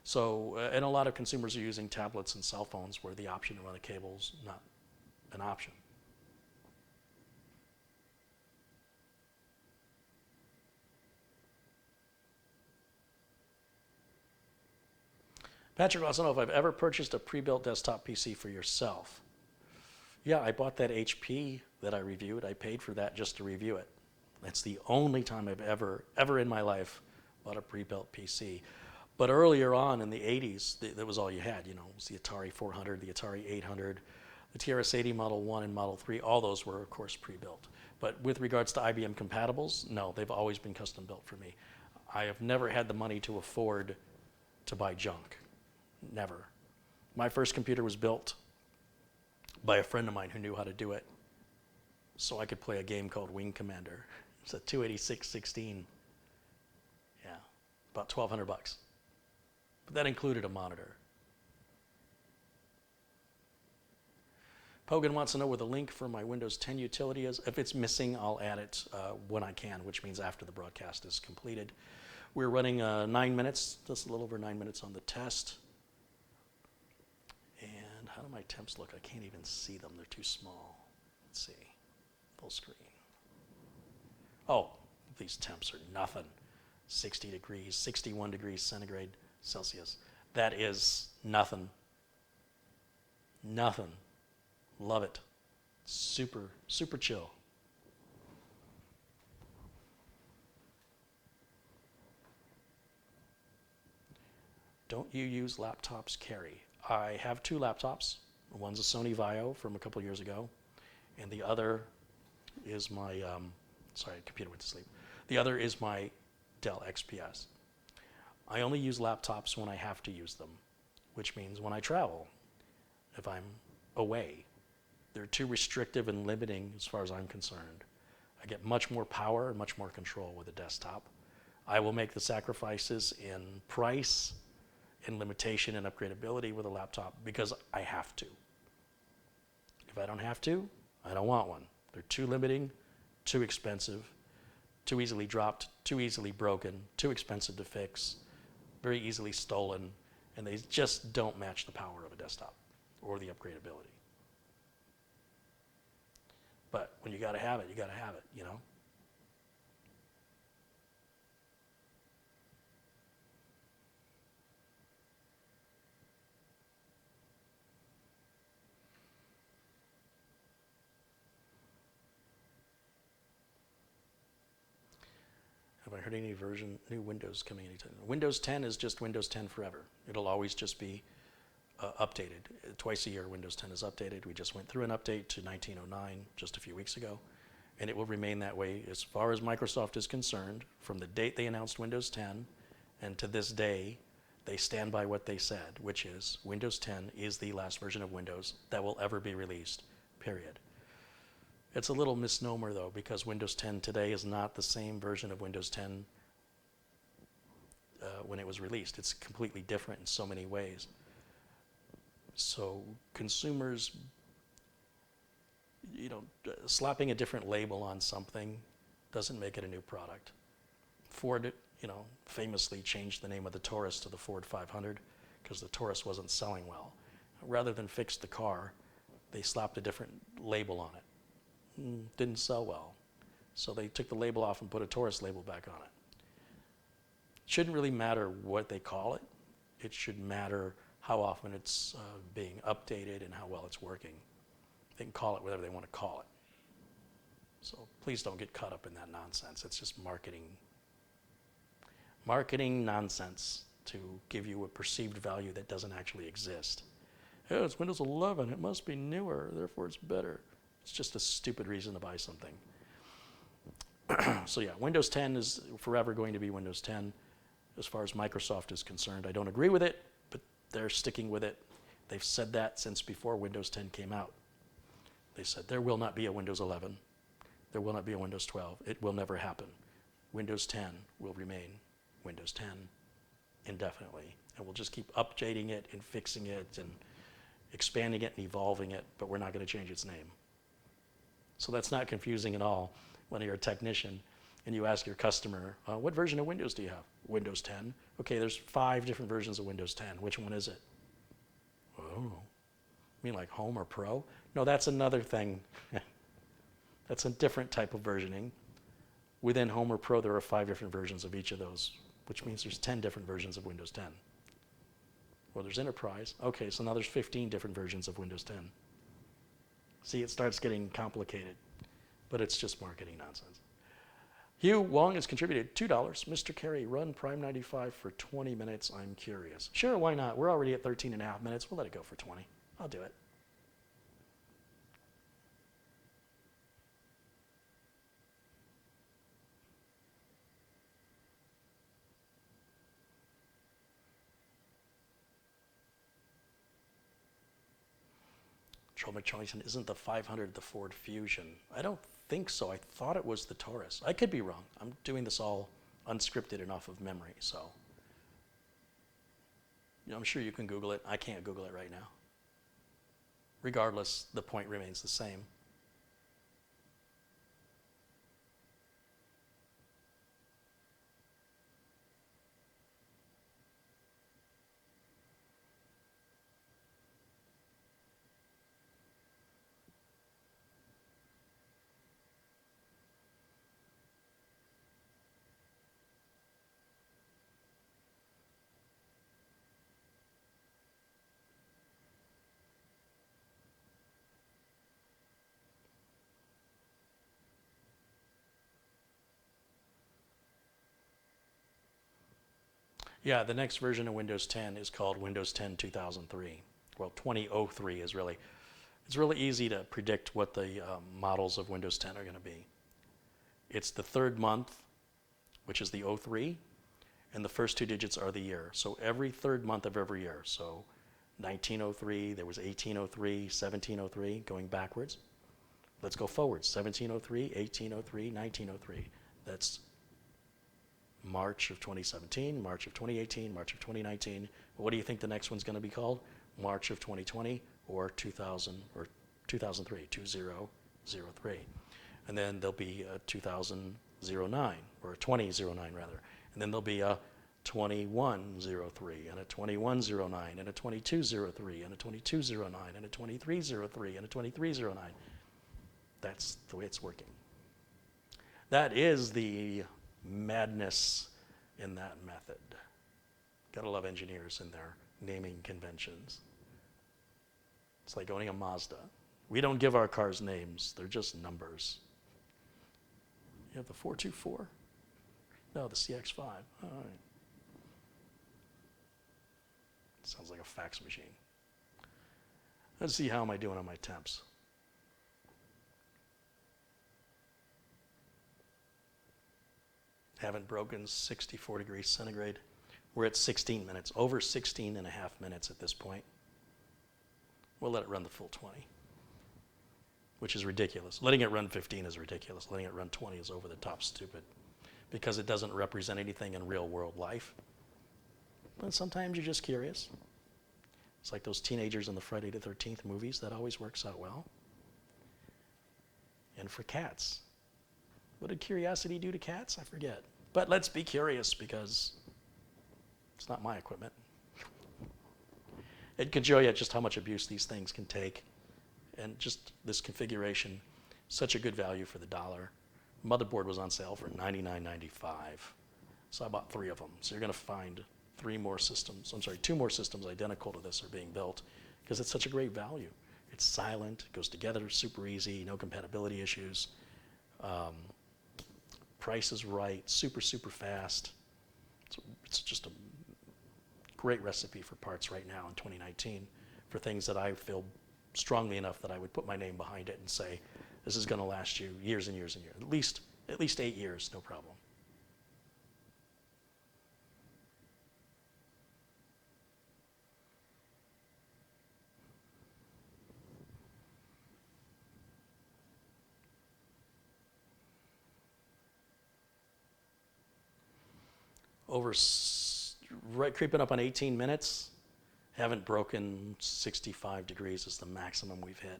S1: So, and a lot of consumers are using tablets and cell phones where the option to run a cable is not an option. Patrick wants to know if I've ever purchased a pre-built desktop PC for yourself. Yeah, I bought that HP that I reviewed. I paid for that just to review it. That's the only time I've ever in my life bought a pre-built PC. But earlier on in the 80s, that was all you had. You know, it was the Atari 400, the Atari 800, the TRS-80 Model 1 and Model 3. All those were, of course, pre-built. But with regards to IBM compatibles, no, they've always been custom built for me. I have never had the money to afford to buy junk. Never. My first computer was built by a friend of mine who knew how to do it so I could play a game called Wing Commander. It's a 286-16. Yeah, about $1,200 bucks. But that included a monitor. Pogan wants to know where the link for my Windows 10 utility is. If it's missing, I'll add it when I can, which means after the broadcast is completed. We're running 9 minutes, just a little over 9 minutes on the test. And how do my temps look? I can't even see them. They're too small. Let's see. Full screen. Oh, these temps are nothing. 60 degrees, 61 degrees centigrade Celsius. That is nothing. Nothing. Love it. Super, super chill. Don't you use laptops, Carey? I have 2 laptops. One's a Sony Vaio from a couple years ago, and the other is my, sorry, computer went to sleep. The other is my Dell XPS. I only use laptops when I have to use them, which means when I travel, if I'm away. They're too restrictive and limiting as far as I'm concerned. I get much more power and much more control with a desktop. I will make the sacrifices in price, in limitation and upgradability with a laptop because I have to. If I don't have to, I don't want one. They're too limiting, too expensive, too easily dropped, too easily broken, too expensive to fix, very easily stolen, and they just don't match the power of a desktop or the upgradability. But when you gotta have it, you gotta have it, you know? Have I heard any new Windows coming anytime? Windows 10 is just Windows 10 forever. It'll always just be updated. Twice a year, Windows 10 is updated. We just went through an update to 1909 just a few weeks ago, and it will remain that way as far as Microsoft is concerned. From the date they announced Windows 10 and to this day, they stand by what they said, which is Windows 10 is the last version of Windows that will ever be released, period. It's a little misnomer, though, because Windows 10 today is not the same version of Windows 10 when it was released. It's completely different in so many ways. So consumers, you know, slapping a different label on something doesn't make it a new product. Ford, you know, famously changed the name of the Taurus to the Ford 500 because the Taurus wasn't selling well. Rather than fix the car, they slapped a different label on it. Didn't sell well. So they took the label off and put a Taurus label back on it. Shouldn't really matter what they call it. It should matter how often it's being updated and how well it's working. They can call it whatever they want to call it. So please don't get caught up in that nonsense. It's just marketing Marketing nonsense to give you a perceived value that doesn't actually exist. Oh, it's Windows 11, it must be newer, therefore it's better. It's just a stupid reason to buy something. So yeah, Windows 10 is forever going to be Windows 10 as far as Microsoft is concerned. I don't agree with it, but they're sticking with it. They've said that since before Windows 10 came out. They said there will not be a Windows 11. There will not be a Windows 12. It will never happen. Windows 10 will remain Windows 10 indefinitely. And we'll just keep updating it and fixing it and expanding it and evolving it, but we're not going to change its name. So that's not confusing at all when you're a technician and you ask your customer, what version of Windows do you have? Windows 10. Okay, there's 5 different versions of Windows 10. Which one is it? Oh, you mean like Home or Pro? No, that's another thing. That's a different type of versioning. Within Home or Pro, there are 5 different versions of each of those, which means there's 10 different versions of Windows 10. Well, there's Enterprise. Okay, so now there's 15 different versions of Windows 10. See, it starts getting complicated, but it's just marketing nonsense. Hugh Wong has contributed $2. Mr. Carey, run Prime 95 for 20 minutes. I'm curious. Sure, why not? We're already at 13 and a half minutes. We'll let it go for 20. I'll do it. Joel McChoyson, isn't the 500 the Ford Fusion? I don't think so. I thought it was the Taurus. I could be wrong. I'm doing this all unscripted and off of memory, so. You know, I'm sure you can Google it. I can't Google it right now. Regardless, the point remains the same. Yeah, the next version of Windows 10 is called Windows 10 2003. Well, 2003 is really, it's really easy to predict what the models of Windows 10 are going to be. It's the 3rd month, which is the 03, and the first 2 digits are the year. So every 3rd month of every year. So 1903, there was 1803, 1703, going backwards. Let's go forward. 1703, 1803, 1903. That's March of 2017, March of 2018, March of 2019. What do you think the next one's going to be called? March of 2020 or 2000 or 2003, 2003. And then there'll be a 2009 or a 2009 rather. And then there'll be a 2103 and a 2109 and a 2203 and a 2209 and a 2303 and a 2309. That's the way it's working. That is the madness in that method. Gotta love engineers and their naming conventions. It's like owning a Mazda. We don't give our cars names, they're just numbers. You have the 424? No, the CX-5. All right. Sounds like a fax machine. Let's see, how am I doing on my temps? Haven't broken 64 degrees centigrade. We're at 16 minutes, over 16 and a half minutes at this point. We'll let it run the full 20, which is ridiculous. Letting it run 15 is ridiculous. Letting it run 20 is over the top stupid because it doesn't represent anything in real world life. But sometimes you're just curious. It's like those teenagers in the Friday the 13th movies. That always works out well. And for cats. What did curiosity do to cats? I forget. But let's be curious because it's not my equipment. It can show you just how much abuse these things can take. And just this configuration, such a good value for the dollar. Motherboard was on sale for $99.95. So I bought 3 of them. So you're going to find 2 more systems identical to this are being built because it's such a great value. It's silent, it goes together super easy, no compatibility issues. Price is right, super, super fast. It's just a great recipe for parts right now in 2019 for things that I feel strongly enough that I would put my name behind it and say, this is going to last you years and years and years. At least 8 years, no problem. Right, creeping up on 18 minutes. Haven't broken 65 degrees is the maximum we've hit.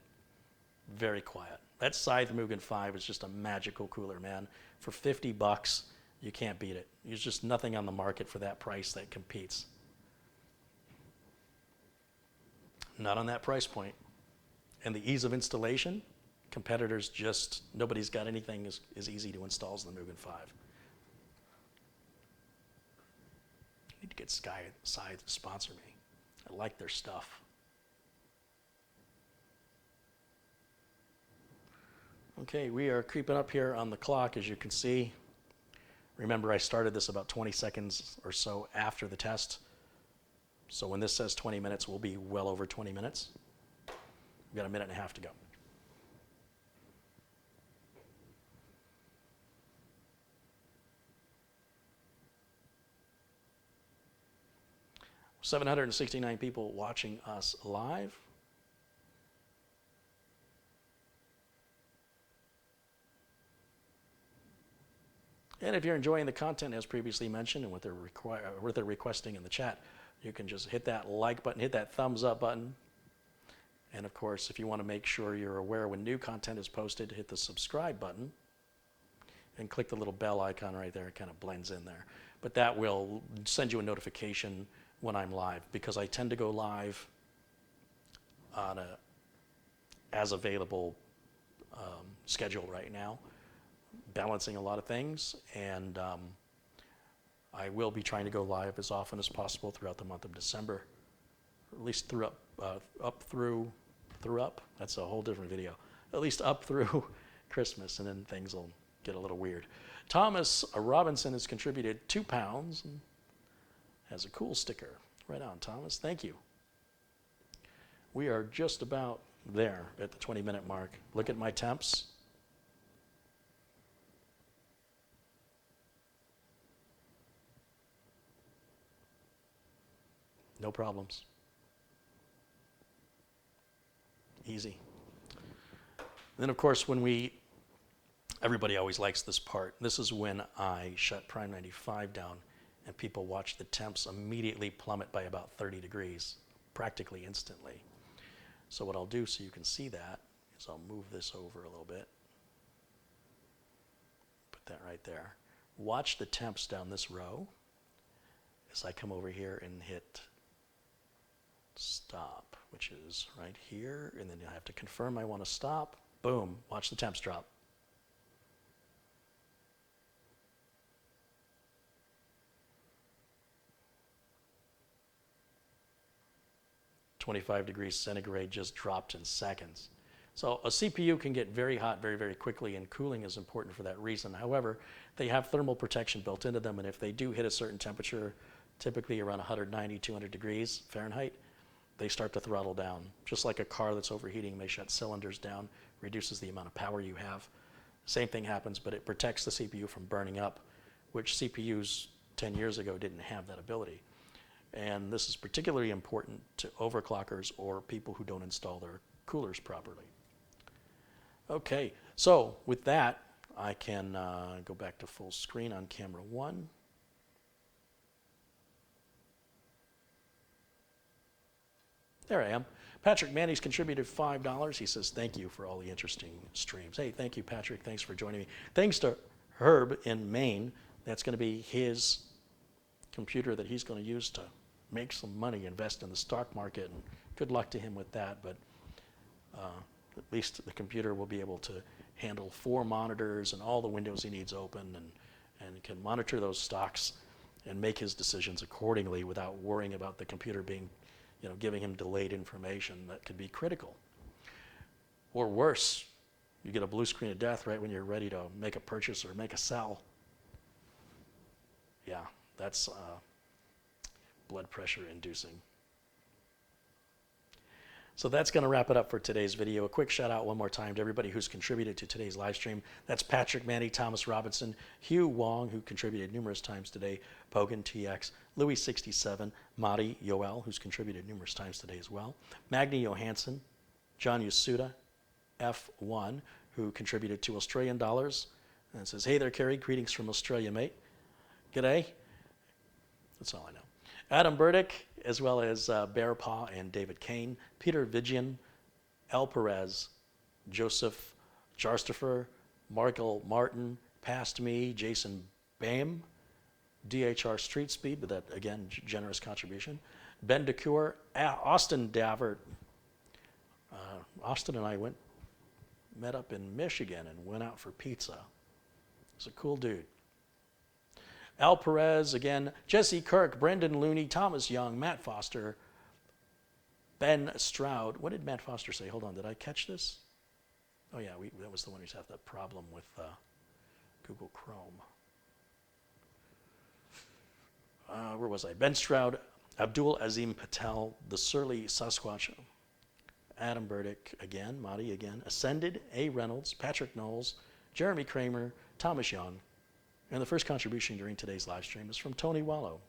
S1: Very quiet. That Scythe Mugen 5 is just a magical cooler, man. For 50 bucks, you can't beat it. There's just nothing on the market for that price that competes. Not on that price point. And the ease of installation, competitors just, nobody's got anything as easy to install as the Mugen 5. I need to get Scythe to sponsor me. I like their stuff. Okay, we are creeping up here on the clock, as you can see. Remember, I started this about 20 seconds or so after the test. So when this says 20 minutes, we'll be well over 20 minutes. We've got a minute and a half to go. – 769 people watching us live. And if you're enjoying the content as previously mentioned and what they're requesting in the chat, you can just hit that like button, hit that thumbs up button. And of course, if you want to make sure you're aware when new content is posted, hit the subscribe button and click the little bell icon right there. It kind of blends in there. But that will send you a notification when I'm live, because I tend to go live on a as available schedule right now, balancing a lot of things, and I will be trying to go live as often as possible throughout the month of December, at least that's a whole different video, at least up through Christmas, and then things will get a little weird. Thomas Robinson has contributed £2 and has a cool sticker. Right on, Thomas. Thank you. We are just about there at the 20-minute mark. Look at my temps. No problems. Easy. Then, of course, everybody always likes this part. This is when I shut Prime 95 down and people watch the temps immediately plummet by about 30 degrees, practically instantly. So what I'll do so you can see that is I'll move this over a little bit. Put that right there. Watch the temps down this row as I come over here and hit stop, which is right here, and then I have to confirm I want to stop. Boom, watch the temps drop. –25 degrees centigrade just dropped in seconds. So a CPU can get very hot very, very quickly, and cooling is important for that reason. However, they have thermal protection built into them, and if they do hit a certain temperature, typically around 190, 200 degrees Fahrenheit, they start to throttle down. Just like a car that's overheating, they shut cylinders down, reduces the amount of power you have. Same thing happens, but it protects the CPU from burning up, which CPUs 10 years ago didn't have that ability. And this is particularly important to overclockers or people who don't install their coolers properly. Okay, so with that, I can go back to full screen on camera 1. There I am. Patrick Manny's contributed $5. He says, thank you for all the interesting streams. Hey, thank you, Patrick. Thanks for joining me. Thanks to Herb in Maine. That's going to be his computer that he's going to use to make some money, invest in the stock market, and good luck to him with that. But at least the computer will be able to handle 4 monitors and all the windows he needs open, and can monitor those stocks and make his decisions accordingly without worrying about the computer being, giving him delayed information that could be critical. Or worse, you get a blue screen of death right when you're ready to make a purchase or make a sell. Yeah, That's blood pressure inducing. So that's going to wrap it up for today's video. A quick shout out one more time to everybody who's contributed to today's live stream. That's Patrick Manny, Thomas Robinson, Hugh Wong, who contributed numerous times today, Pogan TX, Louis 67, Madi Yoel, who's contributed numerous times today as well, Magni Johansson, John Yasuda, F1, who contributed to Australian dollars, and says, hey there, Carey, greetings from Australia, mate. G'day. That's all I know. Adam Burdick, as well as Bear Paw and David Kane, Peter Vigian, El Perez, Joseph Jarstifer, Markel Martin, Past Me, Jason Bame, DHR Street Speed, but that, again, generous contribution, Ben DeCure, Austin Davert. Austin and I met up in Michigan and went out for pizza. He's a cool dude. Al Perez, again, Jesse Kirk, Brendan Looney, Thomas Young, Matt Foster, Ben Stroud. What did Matt Foster say? Hold on, did I catch this? Oh yeah, that was the one who's had that problem with Google Chrome. Where was I? Ben Stroud, Abdul Azim Patel, the Surly Sasquatch, Adam Burdick again, Madi again, Ascended, A. Reynolds, Patrick Knowles, Jeremy Kramer, Thomas Young. And the first contribution during today's live stream is from Tony Wallow,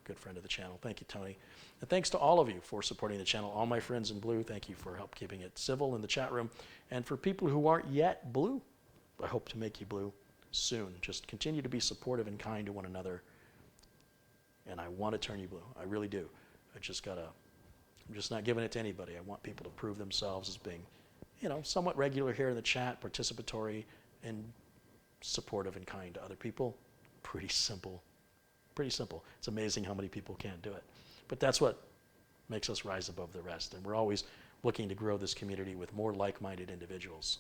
S1: good friend of the channel. Thank you, Tony. And thanks to all of you for supporting the channel. All my friends in blue, thank you for help keeping it civil in the chat room. And for people who aren't yet blue, I hope to make you blue soon. Just continue to be supportive and kind to one another. And I want to turn you blue. I really do. I'm just not giving it to anybody. I want people to prove themselves as being, somewhat regular here in the chat, participatory, and supportive and kind to other people. Pretty simple. Pretty simple. It's amazing how many people can't do it. But that's what makes us rise above the rest. And we're always looking to grow this community with more like-minded individuals.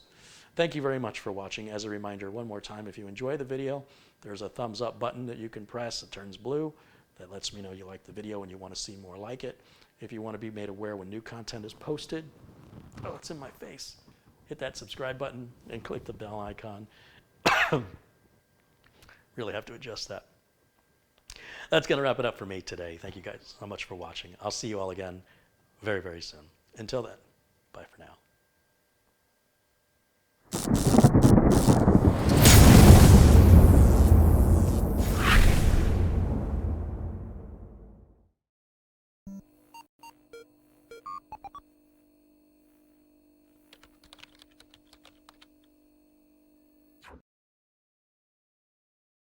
S1: Thank you very much for watching. As a reminder, one more time, if you enjoy the video, there's a thumbs up button that you can press. It turns blue. That lets me know you like the video and you want to see more like it. If you want to be made aware when new content is posted, oh, it's in my face. Hit that subscribe button and click the bell icon. Really have to adjust that. That's going to wrap it up for me today. Thank you guys so much for watching. I'll see you all again very, very soon. Until then, bye for now.